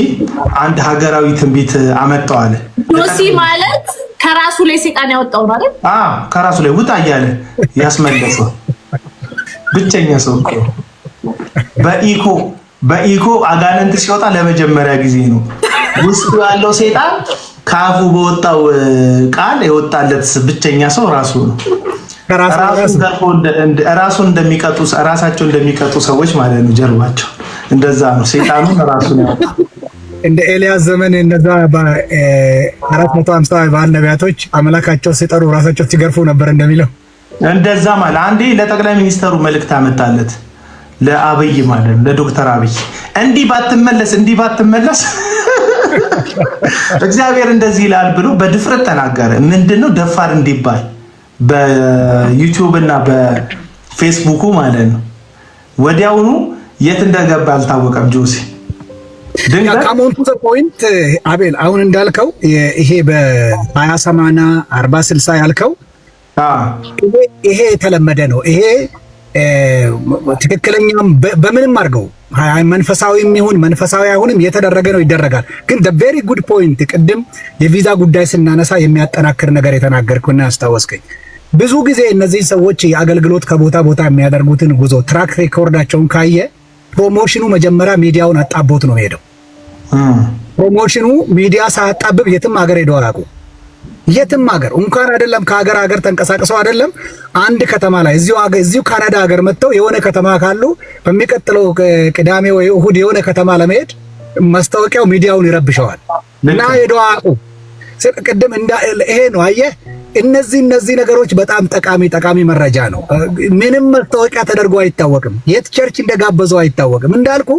አንድ ሀገራዊ ትንቢት አመጣዋል። ጆሲ ማለት ከራሱ ላይ ሰይጣን ያወጣው ነው አይደል? ከራሱ ላይ ውጣ እያለ ያስመለሰው ብቸኛ ሰው እኮ። በኢኮ አጋንንት ሲወጣ ለመጀመሪያ ጊዜ ነው። ውስጡ ያለው ሰይጣን ካፉ በወጣው ቃል የወጣለት ብቸኛ ሰው ራሱ ነው። ራሱን ራሳቸው እንደሚቀጡ ሰዎች ማለት ነው። ጀርባቸው እንደዛ ነው። ሰይጣኑን ራሱ ነው ያወጣው። እንደ ኤልያስ ዘመን እነዛ በ450 ባል ነቢያቶች አምላካቸው ሲጠሩ ራሳቸው ሲገርፉ ነበር እንደሚለው እንደዛ ማለት። አንዴ ለጠቅላይ ሚኒስተሩ መልእክት አመጣለት ለአብይ ማለት ነው፣ ለዶክተር አብይ እንዲህ ባትመለስ እግዚአብሔር እንደዚህ ይላል ብሎ በድፍረት ተናገረ። ምንድነው ደፋር እንዲባል በዩቲዩብ እና በፌስቡኩ ማለት ነው። ወዲያውኑ የት እንደገባ አልታወቀም። ጆሲ ካሞንቱ ፖይንት አቤል፣ አሁን እንዳልከው ይሄ በ20/80 40/60 ያልከው ይሄ የተለመደ ነው። ይሄ ትክክለኛም በምንም አድርገው መንፈሳዊም ይሁን መንፈሳዊ አይሁንም የተደረገ ነው፣ ይደረጋል። ግን the very good point ቅድም የቪዛ ጉዳይ ስናነሳ የሚያጠናክር ነገር የተናገርኩና ያስታወስከኝ፣ ብዙ ጊዜ እነዚህ ሰዎች የአገልግሎት ከቦታ ቦታ የሚያደርጉትን ጉዞ ትራክ ሬኮርዳቸውን ካየ ፕሮሞሽኑ መጀመሪያ ሚዲያውን አጣቦት ነው ሄደው። ፕሮሞሽኑ ሚዲያ ሳያጣብብ የትም ሀገር ሄደው አላውቁም። የትም ሀገር እንኳን አይደለም ከሀገር ተንቀሳቅሰው አይደለም አንድ ከተማ ላይ እዚሁ ካናዳ ሀገር መጥተው የሆነ ከተማ ካሉ በሚቀጥለው ቅዳሜ ወይ እሁድ የሆነ ከተማ ለመሄድ ማስታወቂያው ሚዲያውን ይረብሸዋል እና ሄደው አያውቁም። ቅድም ይሄ ነው አየህ። እነዚህ ነገሮች በጣም ጠቃሚ መረጃ ነው። ምንም ማስታወቂያ ተደርጎ አይታወቅም። የት ቸርች እንደጋበዘው አይታወቅም። እንዳልኩ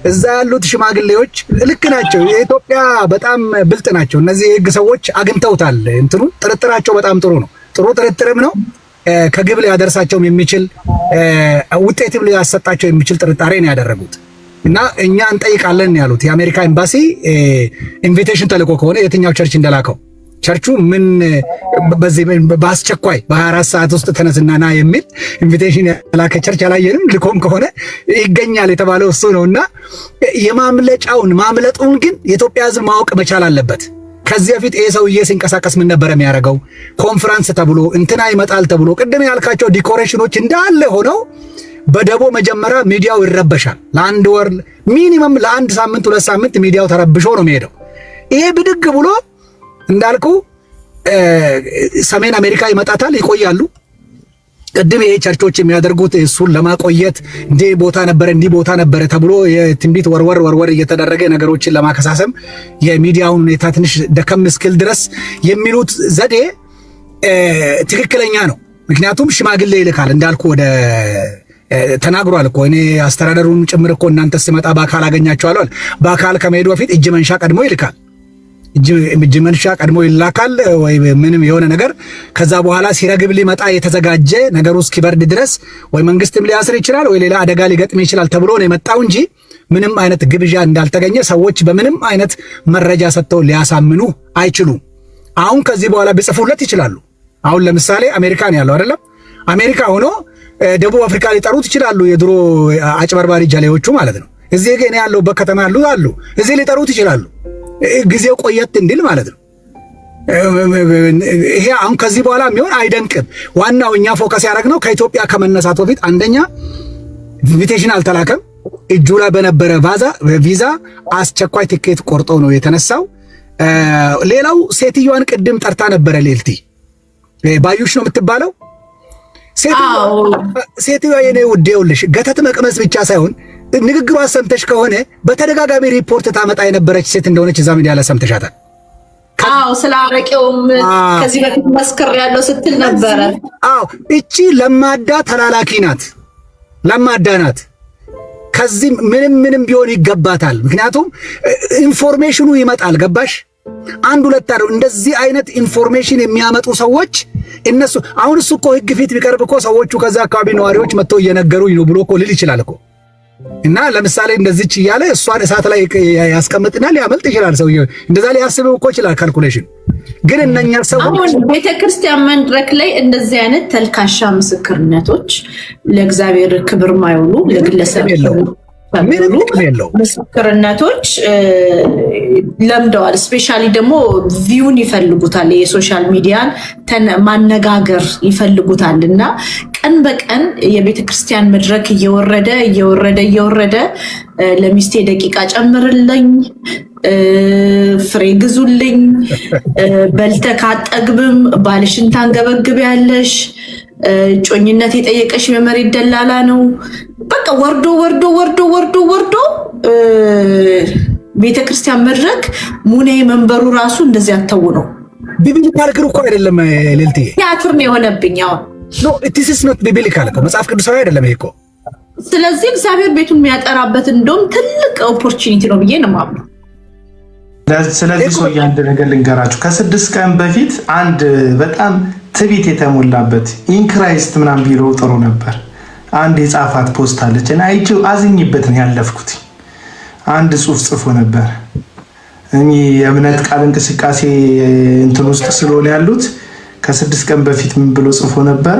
እዛ ያሉት ሽማግሌዎች ልክ ናቸው። የኢትዮጵያ በጣም ብልጥ ናቸው። እነዚህ የህግ ሰዎች አግኝተውታል። ጥርጥራቸው በጣም ጥሩ ነው። ጥሩ ጥርጥርም ነው። ከግብ ሊያደርሳቸውም የሚችል ውጤትም ሊያሰጣቸው የሚችል ጥርጣሬ ነው ያደረጉት እና እኛ እንጠይቃለን ያሉት የአሜሪካ ኤምባሲ ኢንቪቴሽን ተልኮ ከሆነ የትኛው ቸርች እንደላከው ቸርቹ ምን በዚህ በአስቸኳይ በ24 ሰዓት ውስጥ ተነስና ና የሚል ኢንቪቴሽን ያላከ ቸርች አላየንም። ልኮም ከሆነ ይገኛል የተባለው እሱ ነውና ማምለጡን ግን የኢትዮጵያ ሕዝብ ማወቅ መቻል አለበት። ከዚህ በፊት ይሄ ሰውዬ ሲንቀሳቀስ ምን ነበር የሚያደርገው? ኮንፈረንስ ተብሎ እንትና ይመጣል ተብሎ ቅድም ያልካቸው ዲኮሬሽኖች እንዳለ ሆነው በደቦ መጀመሪያ ሚዲያው ይረበሻል። ለአንድ ወር ሚኒመም ለአንድ ሳምንት 2 ሳምንት ሚዲያው ተረብሾ ነው የሚሄደው። ይሄ ብድግ ብሎ እንዳልኩ ሰሜን አሜሪካ ይመጣታል፣ ይቆያሉ። ቅድም ይሄ ቸርቾች የሚያደርጉት እሱን ለማቆየት እንዲህ ቦታ ነበረ ተብሎ የትንቢት ወርወር እየተደረገ ነገሮችን ለማከሳሰም የሚዲያውን ሁኔታ ትንሽ ደከም እስክል ድረስ የሚሉት ዘዴ ትክክለኛ ነው። ምክንያቱም ሽማግሌ ይልካል እንዳልኩ ወደ ተናግሯል እኮ እኔ አስተዳደሩን ጭምር እኮ እናንተ ሲመጣ በአካል አገኛቸዋለሁ። በአካል ከመሄዱ በፊት እጅ መንሻ ቀድሞ ይልካል። እጅ መንሻ ቀድሞ ይላካል ወይ ምንም የሆነ ነገር። ከዛ በኋላ ሲረግብ ሊመጣ የተዘጋጀ ነገሩ እስኪበርድ ድረስ ወይ መንግስትም ሊያስር ይችላል ወይ ሌላ አደጋ ሊገጥም ይችላል ተብሎ ነው የመጣው እንጂ ምንም አይነት ግብዣ እንዳልተገኘ ሰዎች በምንም አይነት መረጃ ሰጥተው ሊያሳምኑ አይችሉም። አሁን ከዚህ በኋላ ቢጽፉለት ይችላሉ። አሁን ለምሳሌ አሜሪካን ያለው አይደለም፣ አሜሪካ ሆኖ ደቡብ አፍሪካ ሊጠሩት ይችላሉ፣ የድሮ አጭበርባሪ ጀሌዎቹ ማለት ነው። እዚህ ግን ያለውበት ከተማ አሉ እዚህ ሊጠሩት ይችላሉ፣ ጊዜው ቆየት እንዲል ማለት ነው። ይሄ አሁን ከዚህ በኋላ የሚሆን አይደንቅም። ዋናው እኛ ፎከስ ያደረግነው ከኢትዮጵያ ከመነሳት በፊት አንደኛ ኢንቪቴሽን አልተላከም። እጁ ላይ በነበረ ቪዛ አስቸኳይ ትኬት ቆርጦ ነው የተነሳው። ሌላው ሴትዮዋን ቅድም ጠርታ ነበረ። ሌልቲ ባዩሽ ነው የምትባለው። ሴትዮዋ የኔ ውድ ይኸውልሽ ገተት መቅመስ ብቻ ሳይሆን ንግግሯ ሰምተሽ ከሆነ በተደጋጋሚ ሪፖርት ታመጣ የነበረች ሴት እንደሆነች እዛ ሚዲያ ላይ ሰምተሻታል። ስለ አረቄውም ከዚህ በፊት መስክር ያለው ስትል ነበረ። እቺ ለማዳ ተላላኪ ናት፣ ለማዳ ናት። ከዚህ ምንም ቢሆን ይገባታል። ምክንያቱም ኢንፎርሜሽኑ ይመጣል። ገባሽ? አንድ ሁለት አይደል? እንደዚህ አይነት ኢንፎርሜሽን የሚያመጡ ሰዎች እነሱ አሁን እሱ እኮ ህግ ፊት ቢቀርብ እኮ ሰዎቹ ከዛ አካባቢ ነዋሪዎች መጥተው እየነገሩኝ ነው ብሎ እኮ ልል ይችላል እኮ። እና ለምሳሌ እንደዚች እያለ እሷን እሳት ላይ ያስቀምጥና ሊያመልጥ ይችላል ሰውዬው። እንደዛ ሊያስበው እኮ ይችላል ካልኩሌሽን። ግን እነኛ ሰዎች አሁን ቤተክርስቲያን መድረክ ላይ እንደዚህ አይነት ተልካሻ ምስክርነቶች ለእግዚአብሔር ክብር ማይውሉ ለግለሰብ ምስክርነቶች ለምደዋል። ስፔሻሊ ደግሞ ቪውን ይፈልጉታል፣ የሶሻል ሚዲያን ማነጋገር ይፈልጉታል። እና ቀን በቀን የቤተክርስቲያን መድረክ እየወረደ ለሚስቴ ደቂቃ ጨምርልኝ፣ ፍሬ ግዙልኝ፣ በልተህ ካጠግብም ባልሽን ታንገበግቢያለሽ፣ ጮኝነት የጠየቀሽ የመሬት ደላላ ነው። በቃ ወርዶ ቤተክርስቲያን መድረክ ሙኔ መንበሩ ራሱ እንደዚህ አተው ነው። ቢብሊካል እኮ አይደለም ልልቲ ቲያትር ነው የሆነብኝ። this is not biblical እኮ መጽሐፍ ቅዱሳዊ አይደለም ይሄ እኮ። ስለዚህ እግዚአብሔር ቤቱን የሚያጠራበት እንደውም ትልቅ ኦፖርቹኒቲ ነው ብዬ ነው የማምነው። ስለዚህ ሰው አንድ ነገር ልንገራችሁ። ከ6 ቀን በፊት አንድ በጣም ትቢት የተሞላበት ኢንክራይስት ምናምን ቢሮ ጥሩ ነበር። አንድ የጻፋት ፖስት አለች እና አይቼው አዝኝበት ነው ያለፍኩት። አንድ ጽሑፍ ጽፎ ነበር። የእምነት ቃል እንቅስቃሴ እንትን ውስጥ ስለሆነ ያሉት ከ6 ቀን በፊት ምን ብሎ ጽፎ ነበር?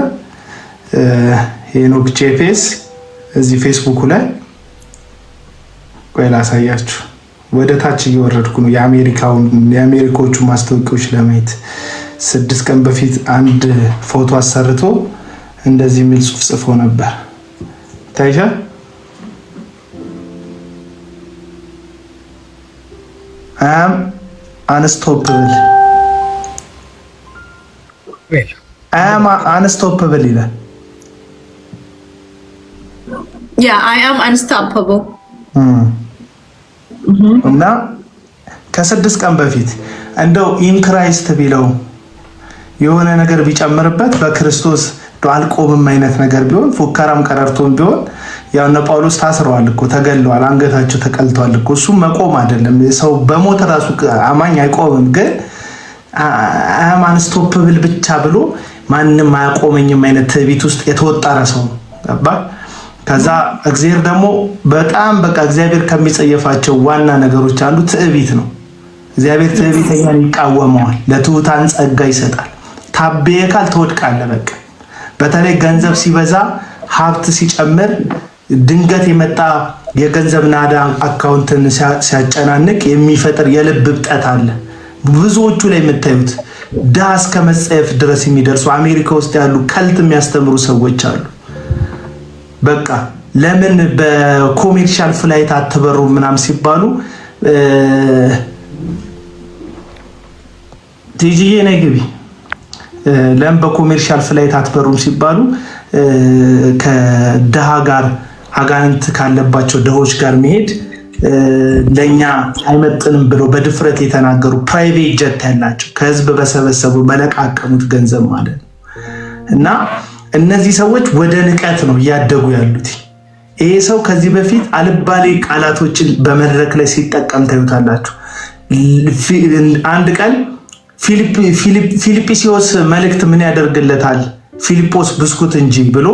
ሄኖክ ጄፌስ እዚህ ፌስቡክ ላይ ቆይ ላሳያችሁ። ወደ ታች እየወረድኩ ነው የአሜሪካዎቹ ማስታወቂያዎች ለማየት። 6 ቀን በፊት አንድ ፎቶ አሰርቶ እንደዚህ የሚል ጽሑፍ ጽፎ ነበር። ታይሻል? አም አንስቶፕብል አንስቶፕብል ይላል። I am unstoppable እና ከ6 ቀን በፊት እንደው ኢን ክራይስት ቢለው የሆነ ነገር ቢጨምርበት በክርስቶስ አልቆምም አይነት ነገር ቢሆን ፉከራም ቀረርቶም ቢሆን ያው እነ ጳውሎስ ታስረዋል እኮ ተገለዋል፣ አንገታቸው ተቀልተዋል እኮ። እሱ መቆም አይደለም ሰው በሞት ራሱ አማኝ አይቆምም። ግን አም አንስቶፕብል ብቻ ብሎ ማንንም አያቆመኝም አይነት ትዕቢት ውስጥ የተወጠረ ሰው ገባ። ከዛ እግዚአብሔር ደግሞ በጣም በቃ እግዚአብሔር ከሚጸየፋቸው ዋና ነገሮች አንዱ ትዕቢት ነው። እግዚአብሔር ትዕቢተኛን ይቃወመዋል፣ ለትሑታን ጸጋ ይሰጣል። ታበየካል ትወድቃለህ። በቃ በተለይ ገንዘብ ሲበዛ ሀብት ሲጨምር ድንገት የመጣ የገንዘብ ናዳ አካውንትን ሲያጨናንቅ የሚፈጥር የልብ እብጠት አለ። ብዙዎቹ ላይ የምታዩት ድሃ እስከ መጸየፍ ድረስ የሚደርሱ አሜሪካ ውስጥ ያሉ ከልት የሚያስተምሩ ሰዎች አሉ። በቃ ለምን በኮሜርሻል ፍላይት አትበሩ ምናምን ሲባሉ ቲጂዬ ነይ ግቢ፣ ለምን በኮሜርሻል ፍላይት አትበሩም ሲባሉ ከድሃ ጋር አጋንንት ካለባቸው ድሆች ጋር መሄድ ለኛ አይመጥንም ብለው በድፍረት የተናገሩ ፕራይቬት ጀት ያላቸው ከህዝብ በሰበሰቡ በለቃቀሙት ገንዘብ ማለት ነው። እና እነዚህ ሰዎች ወደ ንቀት ነው እያደጉ ያሉት። ይሄ ሰው ከዚህ በፊት አልባሌ ቃላቶችን በመድረክ ላይ ሲጠቀም ታዩታላችሁ። አንድ ቀን ፊልጵስዩስ መልእክት ምን ያደርግለታል? ፊልጶስ ብስኩት እንጂ ብሎ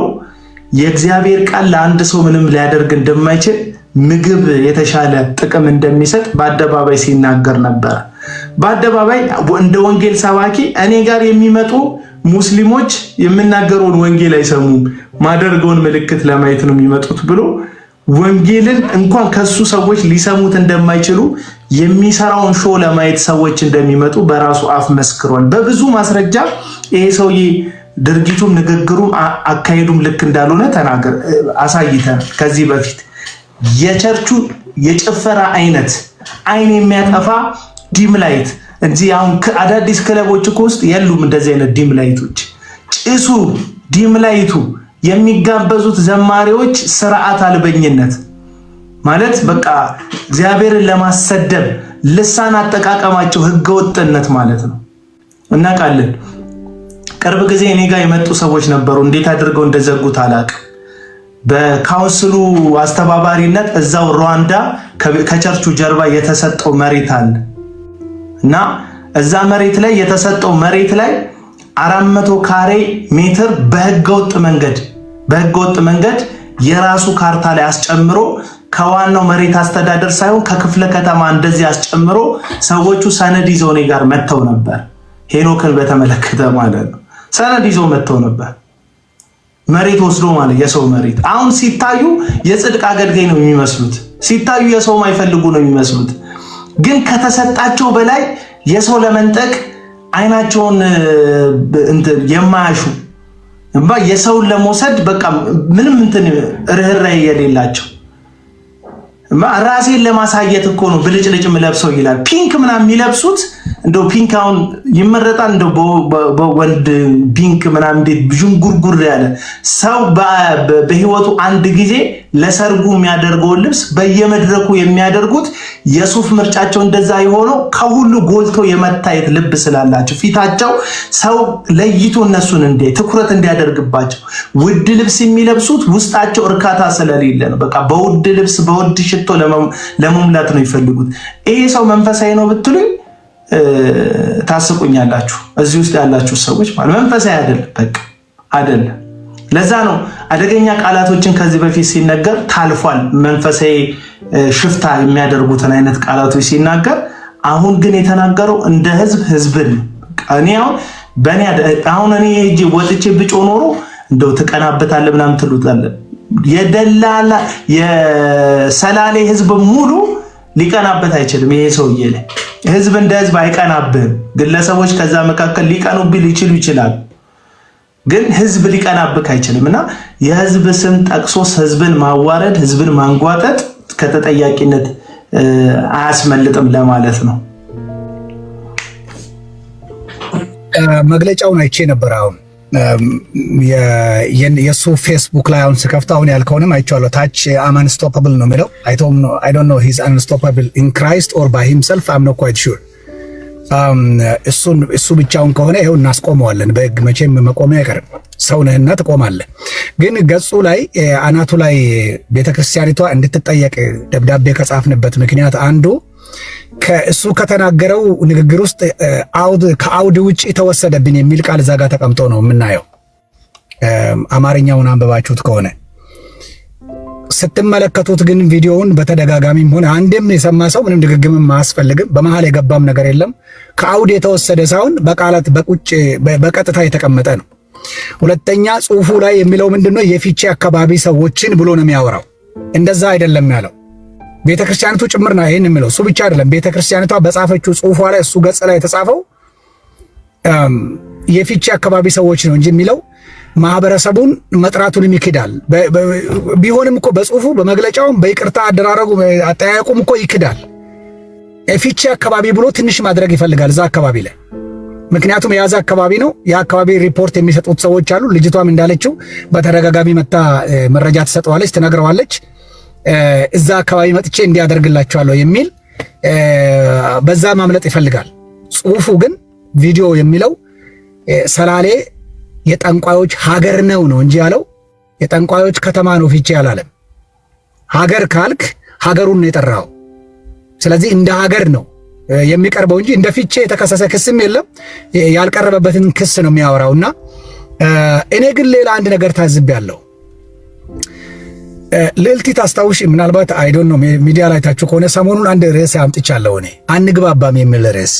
የእግዚአብሔር ቃል ለአንድ ሰው ምንም ሊያደርግ እንደማይችል ምግብ የተሻለ ጥቅም እንደሚሰጥ በአደባባይ ሲናገር ነበር። በአደባባይ እንደ ወንጌል ሰባኪ እኔ ጋር የሚመጡ ሙስሊሞች የምናገረውን ወንጌል አይሰሙም፣ ማደርገውን ምልክት ለማየት ነው የሚመጡት ብሎ ወንጌልን እንኳን ከሱ ሰዎች ሊሰሙት እንደማይችሉ የሚሰራውን ሾው ለማየት ሰዎች እንደሚመጡ በራሱ አፍ መስክሯል። በብዙ ማስረጃ ይሄ ሰውዬ ድርጊቱም ንግግሩም አካሄዱም ልክ እንዳልሆነ ተናገር አሳይተን ከዚህ በፊት የቸርቹ የጭፈራ አይነት አይን የሚያጠፋ ዲም ላይት እንጂ አሁን አዳዲስ ክለቦች እኮ ውስጥ የሉም እንደዚህ አይነት ዲም ላይቶች። ጭሱ፣ ዲምላይቱ የሚጋበዙት ዘማሪዎች ስርዓት አልበኝነት ማለት በቃ እግዚአብሔርን ለማሰደብ ልሳን አጠቃቀማቸው ህገወጥነት ማለት ነው። እናውቃለን። ቅርብ ጊዜ እኔ ጋር የመጡ ሰዎች ነበሩ። እንዴት አድርገው እንደዘጉት አላውቅም። በካውንስሉ አስተባባሪነት እዛው ሩዋንዳ ከቸርቹ ጀርባ የተሰጠው መሬት አለ እና እዛ መሬት ላይ የተሰጠው መሬት ላይ 400 ካሬ ሜትር በህገወጥ መንገድ የራሱ ካርታ ላይ አስጨምሮ ከዋናው መሬት አስተዳደር ሳይሆን ከክፍለ ከተማ እንደዚህ አስጨምሮ ሰዎቹ ሰነድ ይዘው እኔ ጋር መጥተው ነበር። ሄኖክን በተመለከተ ማለት ነው። ሰነድ ይዘው መጥተው ነበር። መሬት ወስዶ ማለት የሰው መሬት። አሁን ሲታዩ የጽድቅ አገልጋይ ነው የሚመስሉት፣ ሲታዩ የሰው ማይፈልጉ ነው የሚመስሉት። ግን ከተሰጣቸው በላይ የሰው ለመንጠቅ አይናቸውን የማያሹ የሰውን ለመውሰድ በቃ ምንም ርህራሄ የሌላቸው ራሴን ለማሳየት እኮ ነው ብልጭልጭ ለብሰው ይላል። ፒንክ ምናምን የሚለብሱት እንደው ፒንክ አሁን ይመረጣል እንደው በወንድ ፒንክ ምናምን እንዴት ዥንጉርጉር ያለ ሰው በህይወቱ አንድ ጊዜ ለሰርጉ የሚያደርገውን ልብስ በየመድረኩ የሚያደርጉት የሱፍ ምርጫቸው እንደዛ የሆነው ከሁሉ ጎልቶ የመታየት ልብ ስላላቸው ፊታቸው ሰው ለይቶ እነሱን ትኩረት እንዲያደርግባቸው ውድ ልብስ የሚለብሱት ውስጣቸው እርካታ ስለሌለ ነው። በቃ በውድ ልብስ በውድ ሽቶ ለመሙላት ነው ይፈልጉት። ይሄ ሰው መንፈሳዊ ነው ብትሉኝ ታስቁኛላችሁ። እዚህ ውስጥ ያላችሁ ሰዎች ማለት መንፈሳዊ አይደለም፣ በቃ አይደለም። ለዛ ነው አደገኛ ቃላቶችን ከዚህ በፊት ሲነገር ታልፏል። መንፈሳዊ ሽፍታ የሚያደርጉትን አይነት ቃላቶች ሲናገር፣ አሁን ግን የተናገረው እንደ ህዝብን እኔ አሁን እኔ ሄጄ ወጥቼ ብጮ ኖሮ እንደው ትቀናበታለህ ምናምን ትሉታለህ። የደላላ የሰላሌ ህዝብ ሙሉ ሊቀናበት አይችልም። ይሄ ሰውዬ ላይ ህዝብ እንደ ህዝብ አይቀናብህም። ግለሰቦች ከዛ መካከል ሊቀኑብህ ሊችሉ ይችላል፣ ግን ህዝብ ሊቀናብህ አይችልም። እና የህዝብ ስም ጠቅሶስ ህዝብን ማዋረድ፣ ህዝብን ማንጓጠጥ ከተጠያቂነት አያስመልጥም ለማለት ነው። መግለጫውን አይቼ ነበር። አሁን የሱ ፌስቡክ ላይ አሁን ስከፍት አሁን ያልከውንም አይቼዋለሁ። ታች አም አንስቶፐብል ነው የሚለው። አይ ዶንት ኖ ሂዝ አንስቶፐብል ኢን ክራይስት ኦር ባይ ሂምሰልፍ አም ኖት ኳይት ሹር። እሱ ብቻውን ከሆነ ይኸው እናስቆመዋለን። በህግ መቼም መቆሚያ አይቀርም። ሰው ነህና ትቆማለህ። ግን ገጹ ላይ አናቱ ላይ ቤተክርስቲያኒቷ እንድትጠየቅ ደብዳቤ ከጻፍንበት ምክንያት አንዱ ከእሱ ከተናገረው ንግግር ውስጥ ከአውድ ውጭ ተወሰደብን የሚል ቃል እዛ ጋር ተቀምጦ ነው የምናየው። አማርኛውን አንበባችሁት ከሆነ ስትመለከቱት ግን ቪዲዮውን በተደጋጋሚም ሆነ አንድም የሰማ ሰው ምንም ድግግምም አያስፈልግም። በመሃል የገባም ነገር የለም። ከአውድ የተወሰደ ሳይሆን በቃላት በቀጥታ የተቀመጠ ነው። ሁለተኛ ጽሁፉ ላይ የሚለው ምንድነው? የፊቼ አካባቢ ሰዎችን ብሎ ነው የሚያወራው። እንደዛ አይደለም ያለው። ቤተክርስቲያኒቱ ጭምር ነው ይሄን የሚለው። እሱ ብቻ አይደለም። ቤተክርስቲያኒቷ በጻፈችው ጽሁፏ ላይ እሱ ገጽ ላይ የተጻፈው የፊቼ አካባቢ ሰዎች ነው እንጂ የሚለው ማህበረሰቡን መጥራቱንም ይክዳል። ቢሆንም እኮ በጽሁፉ በመግለጫውም በይቅርታ አደራረጉ አጠያየቁም እኮ ይክዳል። ፊቼ አካባቢ ብሎ ትንሽ ማድረግ ይፈልጋል እዛ አካባቢ ላይ። ምክንያቱም የያዘ አካባቢ ነው። የአካባቢ ሪፖርት የሚሰጡት ሰዎች አሉ። ልጅቷም እንዳለችው በተደጋጋሚ መታ መረጃ ትሰጠዋለች፣ ትነግረዋለች። እዛ አካባቢ መጥቼ እንዲያደርግላቸዋለሁ የሚል በዛ ማምለጥ ይፈልጋል። ጽሁፉ ግን ቪዲዮ የሚለው ሰላሌ የጠንቋዮች ሀገር ነው እንጂ ያለው የጠንቋዮች ከተማ ነው ፊቼ ያላለም። ሀገር ካልክ ሀገሩን ነው የጠራው። ስለዚህ እንደ ሀገር ነው የሚቀርበው እንጂ እንደ ፊቼ የተከሰሰ ክስም የለም። ያልቀረበበትን ክስ ነው የሚያወራውና እኔ ግን ሌላ አንድ ነገር ታዝቤያለሁ። ልዕልቲ ታስታውሽ ምናልባት አይ ዶንት ኖ ሚዲያ ላይ ታችሁ ከሆነ ሰሞኑን አንድ ርዕስ አምጥቻለሁ። እኔ አንግባባም የሚል ርዕስ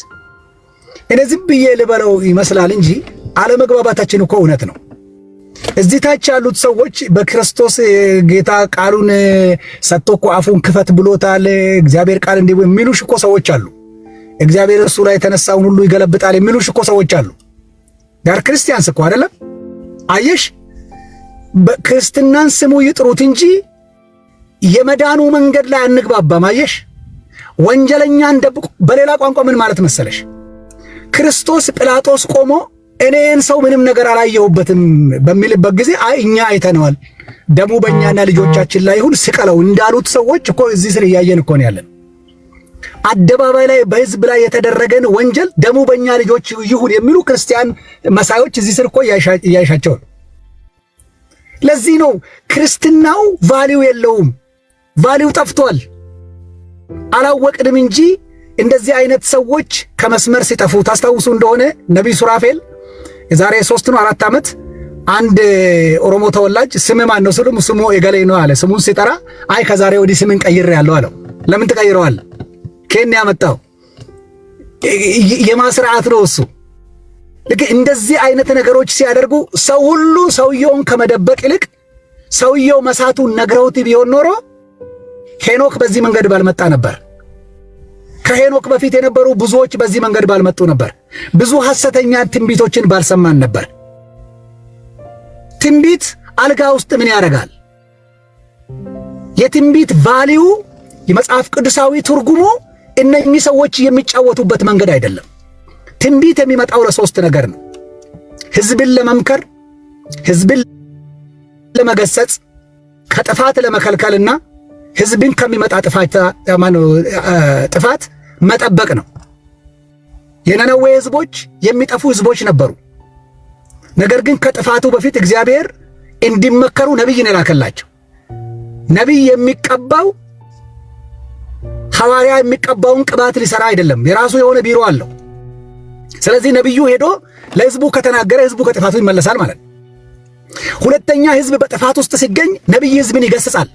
እኔ ዝም ብዬ ልበለው ይመስላል እንጂ አለመግባባታችን እኮ እውነት ነው። እዚህ ታች ያሉት ሰዎች በክርስቶስ ጌታ ቃሉን ሰጥቶ እኮ አፉን ክፈት ብሎታል። እግዚአብሔር ቃል እንዲህ የሚሉሽ እኮ ሰዎች አሉ። እግዚአብሔር እሱ ላይ የተነሳውን ሁሉ ይገለብጣል የሚሉሽ እኮ ሰዎች አሉ። ዳር ክርስቲያንስ እኮ አይደለም። አየሽ፣ በክርስትናን ስሙ ይጥሩት እንጂ የመዳኑ መንገድ ላይ አንግባባም። አየሽ፣ ወንጀለኛን ደብቆ በሌላ ቋንቋ ምን ማለት መሰለሽ? ክርስቶስ ጲላጦስ ቆሞ እኔን ሰው ምንም ነገር አላየሁበትም በሚልበት ጊዜ አይ እኛ አይተነዋል፣ ደሙ በእኛና ልጆቻችን ላይ ይሁን ስቀለው እንዳሉት ሰዎች እኮ እዚህ ስር እያየን እኮ ነው ያለን። አደባባይ ላይ በህዝብ ላይ የተደረገን ወንጀል ደሙ በእኛ ልጆች ይሁን የሚሉ ክርስቲያን መሳዮች እዚህ ስር እኮ እያይሻቸው። ለዚህ ነው ክርስትናው ቫሊው የለውም፣ ቫሊው ጠፍቷል። አላወቅንም እንጂ እንደዚህ አይነት ሰዎች ከመስመር ሲጠፉ ታስታውሱ እንደሆነ ነቢይ ሱራፌል የዛሬ 3 ነው 4 ዓመት አንድ ኦሮሞ ተወላጅ ስም ማን ነው ስሉ ስሙ የገሌ ነው አለ። ስሙን ሲጠራ አይ ከዛሬ ወዲህ ስምን ቀይሬያለሁ አለው። ለምን ተቀይረዋል? ከኔ ያመጣው የማስራዓት ነው እሱ። ልክ እንደዚህ አይነት ነገሮች ሲያደርጉ ሰው ሁሉ ሰውየውን ከመደበቅ ይልቅ ሰውየው መሳቱን ነግረውት ቢሆን ኖሮ ሄኖክ በዚህ መንገድ ባልመጣ ነበር። ከሄኖክ በፊት የነበሩ ብዙዎች በዚህ መንገድ ባልመጡ ነበር። ብዙ ሐሰተኛ ትንቢቶችን ባልሰማን ነበር። ትንቢት አልጋ ውስጥ ምን ያደርጋል? የትንቢት ቫልዩ የመጽሐፍ ቅዱሳዊ ትርጉሙ እነኚህ ሰዎች የሚጫወቱበት መንገድ አይደለም። ትንቢት የሚመጣው ለሶስት ነገር ነው። ሕዝብን ለመምከር፣ ሕዝብን ለመገሰጽ፣ ከጥፋት ለመከልከልና ሕዝብን ከሚመጣ ጥፋት መጠበቅ ነው። የነነዌ ሕዝቦች የሚጠፉ ሕዝቦች ነበሩ። ነገር ግን ከጥፋቱ በፊት እግዚአብሔር እንዲመከሩ ነቢይን የላከላቸው። ነቢይ የሚቀባው ሐዋርያ የሚቀባውን ቅባት ሊሰራ አይደለም፣ የራሱ የሆነ ቢሮ አለው። ስለዚህ ነቢዩ ሄዶ ለሕዝቡ ከተናገረ ሕዝቡ ከጥፋቱ ይመለሳል ማለት ነው። ሁለተኛ ሕዝብ በጥፋት ውስጥ ሲገኝ ነቢይ ሕዝብን ይገስጻል።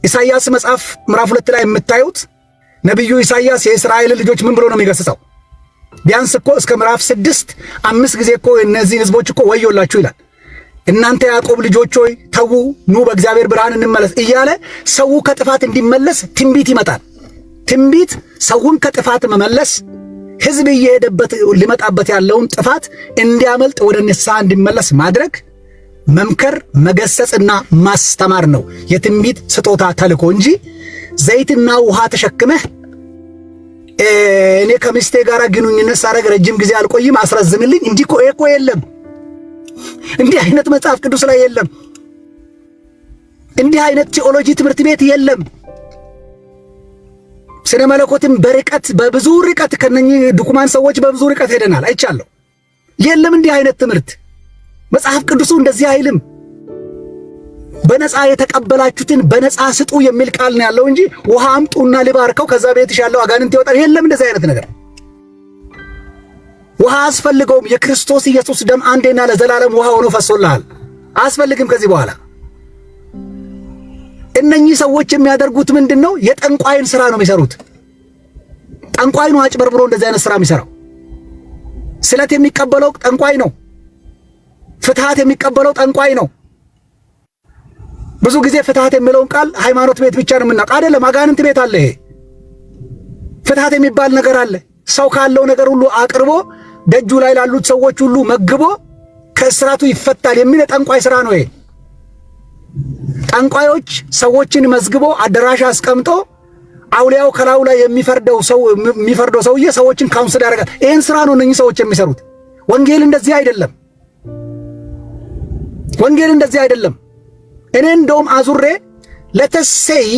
ኢሳይያስ መጽሐፍ ምዕራፍ 2 ላይ የምታዩት ነቢዩ ኢሳይያስ የእስራኤል ልጆች ምን ብሎ ነው የሚገስጸው? ቢያንስ እኮ እስከ ምዕራፍ 6 5 ጊዜ እኮ እነዚህ ሕዝቦች እኮ ወዮላችሁ ይላል። እናንተ ያዕቆብ ልጆች ሆይ ተዉ፣ ኑ በእግዚአብሔር ብርሃን እንመለስ እያለ ሰው ከጥፋት እንዲመለስ ትንቢት ይመጣል። ትንቢት ሰውን ከጥፋት መመለስ፣ ሕዝብ እየሄደበት ሊመጣበት ያለውን ጥፋት እንዲያመልጥ ወደ ንስሐ እንዲመለስ ማድረግ፣ መምከር፣ መገሰጽና ማስተማር ነው የትንቢት ስጦታ ተልኮ እንጂ ዘይትና ውሃ ተሸክመህ እኔ ከሚስቴ ጋር ግንኙነት ሳደርግ ረጅም ጊዜ አልቆይም አስረዝምልኝ እንዲህ እኮ የለም። እንዲህ አይነት መጽሐፍ ቅዱስ ላይ የለም። እንዲህ አይነት ቴዎሎጂ ትምህርት ቤት የለም። ስነ መለኮትም በርቀት በብዙ ርቀት ከነኚህ ድኩማን ሰዎች በብዙ ርቀት ሄደናል፣ አይቻለሁ። የለም እንዲህ አይነት ትምህርት። መጽሐፍ ቅዱሱ እንደዚህ አይልም። በነፃ የተቀበላችሁትን በነፃ ስጡ የሚል ቃል ነው ያለው እንጂ ውሃ አምጡና ልባርከው ከዛ ቤትሽ ያለው አጋንንት ይወጣል፣ የለም እንደዚህ አይነት ነገር። ውሃ አስፈልገውም። የክርስቶስ ኢየሱስ ደም አንዴና ለዘላለም ውሃ ሆኖ ፈሶልሃል። አስፈልግም ከዚህ በኋላ። እነኚህ ሰዎች የሚያደርጉት ምንድነው? የጠንቋይን ስራ ነው የሚሰሩት። ጠንቋይ ነው አጭበርብሮ እንደዚህ አይነት ስራ የሚሰራው። ስለት የሚቀበለው ጠንቋይ ነው። ፍትሃት የሚቀበለው ጠንቋይ ነው። ብዙ ጊዜ ፍትሃት የሚለውን ቃል ሃይማኖት ቤት ብቻ ነው የምናውቅ አይደለም። አጋንንት ቤት አለ። ይሄ ፍትሃት የሚባል ነገር አለ። ሰው ካለው ነገር ሁሉ አቅርቦ ደጁ ላይ ላሉት ሰዎች ሁሉ መግቦ ከእስራቱ ይፈታል የሚል ጠንቋይ ስራ ነው ይሄ። ጠንቋዮች ሰዎችን መዝግቦ አዳራሽ አስቀምጦ አውሊያው ከላዩ ላይ የሚፈርደው ሰውዬ ሰዎችን ካውንስል ያደርጋል። ይሄን ስራ ነው እነኚህ ሰዎች የሚሰሩት። ወንጌል እንደዚህ አይደለም። ወንጌል እንደዚህ አይደለም። እኔ እንደውም አዙሬ ለተሰይ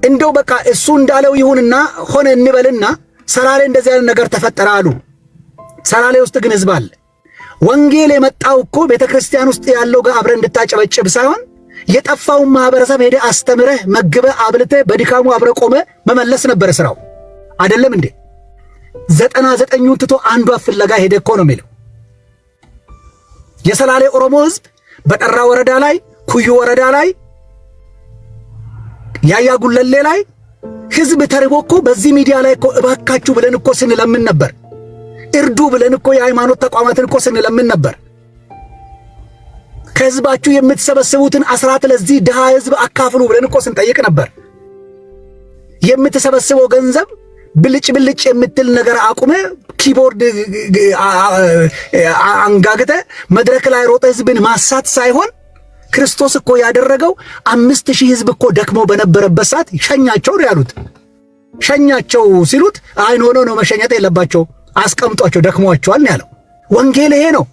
እንደው በቃ እሱ እንዳለው ይሁንና ሆነ እንበልና ሰላሌ እንደዚህ አይነት ነገር ተፈጠረ አሉ። ሰላሌ ውስጥ ግን ህዝብ አለ። ወንጌል የመጣው እኮ ቤተክርስቲያን ውስጥ ያለው ጋር አብረን እንድታጨበጭብ ሳይሆን የጠፋውን ማህበረሰብ ሄደ አስተምረህ መግበህ አብልተህ በድካሙ አብረህ ቆመ መመለስ ነበር ስራው። አይደለም እንዴ? 99ኙን ትቶ አንዷ ፍለጋ ሄደ እኮ ነው የሚለው። የሰላሌ ኦሮሞ ህዝብ በጠራ ወረዳ ላይ፣ ኩዩ ወረዳ ላይ፣ ያያ ጉለሌ ላይ ህዝብ ተርቦ እኮ በዚህ ሚዲያ ላይ እኮ እባካችሁ ብለን እኮ ስንለምን ነበር። እርዱ ብለን እኮ የሃይማኖት ተቋማትን እኮ ስንለምን ነበር። ከህዝባችሁ የምትሰበስቡትን አስራት ለዚህ ድሃ ህዝብ አካፍሉ ብለን እኮ ስንጠይቅ ነበር። የምትሰበስበው ገንዘብ ብልጭ ብልጭ የምትል ነገር አቁመ ኪቦርድ አንጋግተ መድረክ ላይ ሮጠ ህዝብን ማሳት ሳይሆን ክርስቶስ እኮ ያደረገው 5000 ህዝብ እኮ ደክሞ በነበረበት ሰዓት ሸኛቸው ነው ያሉት። ሸኛቸው ሲሉት አይ ኖ መሸኘት የለባቸው አስቀምጧቸው ደክሟቸዋል ነው ያለው። ወንጌል ይሄ ነው።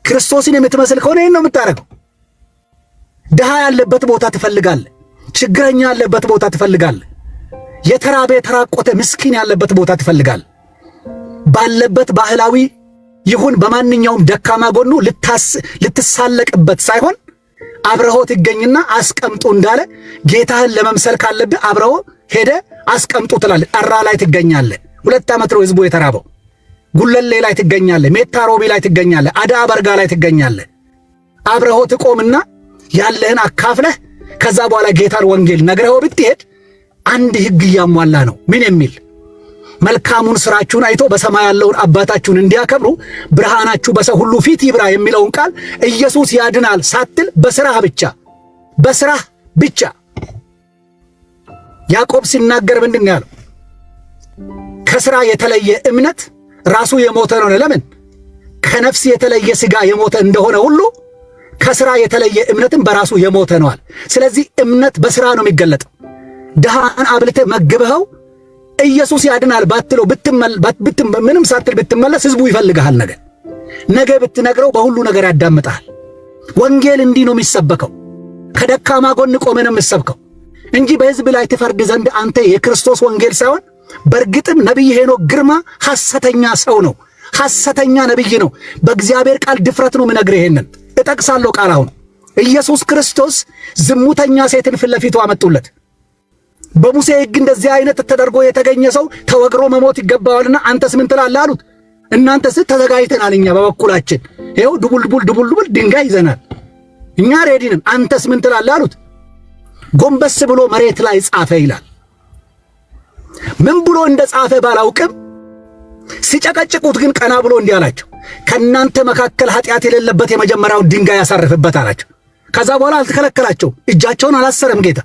ክርስቶስን የምትመስል ከሆነ ይሄን ነው የምታደርገው። ድሃ ያለበት ቦታ ትፈልጋለህ። ችግረኛ ያለበት ቦታ ትፈልጋለህ። የተራበ የተራቆተ ምስኪን ያለበት ቦታ ትፈልጋለህ። ባለበት ባህላዊ ይሁን በማንኛውም ደካማ ጎኑ ልትሳለቅበት ሳይሆን አብረኸው ትገኝና አስቀምጡ እንዳለ ጌታህን ለመምሰል ካለብህ አብረኸው ሄደ አስቀምጡ ትላለህ። ጠራ ላይ ትገኛለህ። 2 ዓመት ነው ህዝቡ የተራበው። ጉለሌ ላይ ትገኛለህ። ሜታ ሮቢ ላይ ትገኛለህ። አዳ በርጋ ላይ ትገኛለህ። አብረኸው ትቆምና ያለህን አካፍለህ ከዛ በኋላ ጌታን ወንጌል ነግረኸው ብትሄድ አንድ ህግ እያሟላ ነው። ምን የሚል መልካሙን ስራችሁን አይቶ በሰማይ ያለውን አባታችሁን እንዲያከብሩ ብርሃናችሁ በሰው ሁሉ ፊት ይብራ የሚለውን ቃል ኢየሱስ ያድናል ሳትል በስራህ ብቻ ያዕቆብ ሲናገር ምንድን ነው ያለው? ከስራ የተለየ እምነት ራሱ የሞተ ነው። ለምን? ከነፍስ የተለየ ሥጋ የሞተ እንደሆነ ሁሉ ከስራ የተለየ እምነትም በራሱ የሞተ ነዋል። ስለዚህ እምነት በስራ ነው የሚገለጠው። ድሃን አብልተ መግበኸው ኢየሱስ ያድናል ባትለው ምንም ሳትል ብትመለስ ህዝቡ ይፈልግሃል። ነገ ብትነግረው በሁሉ ነገር ያዳምጣል። ወንጌል እንዲህ ነው የሚሰበከው። ከደካማ ጎን ቆመን የምትሰብከው እንጂ በህዝብ ላይ ትፈርድ ዘንድ አንተ የክርስቶስ ወንጌል ሳይሆን። በእርግጥም ነቢይ ሄኖክ ግርማ ሐሰተኛ ሰው ነው፣ ሐሰተኛ ነቢይ ነው። በእግዚአብሔር ቃል ድፍረት ነው የምነግርህ። ይሄንን እጠቅሳለሁ ቃል። አሁን ኢየሱስ ክርስቶስ ዝሙተኛ ሴትን ፊት ለፊቱ አመጡለት። በሙሴ ሕግ እንደዚህ አይነት ተደርጎ የተገኘ ሰው ተወግሮ መሞት ይገባዋልና አንተስ ምን ትላለህ አሉት። እናንተስ ተዘጋጅተናል፣ እኛ በበኩላችን ይኸው ድቡልቡል ድንጋይ ይዘናል፣ እኛ ሬዲ ነን፣ አንተስ ምን ትላለህ አሉት። ጎንበስ ብሎ መሬት ላይ ጻፈ ይላል። ምን ብሎ እንደ ጻፈ ባላውቅም ሲጨቀጭቁት ግን ቀና ብሎ እንዲህ አላቸው፣ ከእናንተ መካከል ኃጢአት የሌለበት የመጀመሪያውን ድንጋይ ያሳርፍበት አላቸው። ከዛ በኋላ አልተከለከላቸውም፣ እጃቸውን አላሰረም ጌታ።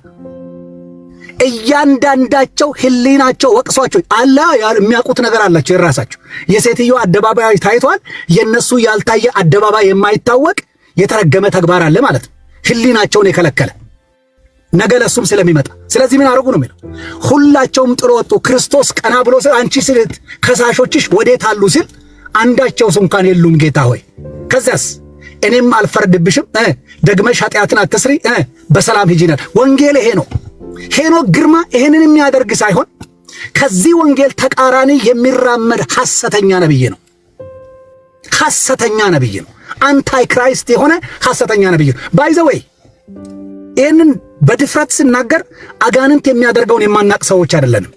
እያንዳንዳቸው ህሊናቸው ወቅሷቸው አላ የሚያውቁት ነገር አላቸው የራሳቸው። የሴትዮ አደባባይ ታይቷል፣ የነሱ ያልታየ አደባባይ የማይታወቅ የተረገመ ተግባር አለ ማለት ነው። ህሊናቸውን የከለከለ ነገ ለሱም ስለሚመጣ። ስለዚህ ምን አረጉ ነው የሚለው? ሁላቸውም ጥሎ ወጡ። ክርስቶስ ቀና ብሎ አንቺ ስለት ከሳሾችሽ ወዴት አሉ ሲል አንዳቸው እንኳን የሉም ጌታ ሆይ። ከዛስ እኔም አልፈርድብሽም፣ ደግመሽ ኃጢአትን አትስሪ፣ በሰላም ሂጂናል። ወንጌል ይሄ ነው። ሄኖክ ግርማ ይሄንን የሚያደርግ ሳይሆን ከዚህ ወንጌል ተቃራኒ የሚራመድ ሐሰተኛ ነብይ ነው። ሐሰተኛ ነብይ ነው። አንታይ ክራይስት የሆነ ሐሰተኛ ነብይ ነው። ባይ ዘ ዌይ ይሄንን በድፍረት ስናገር አጋንንት የሚያደርገውን የማናቅ ሰዎች አይደለንም።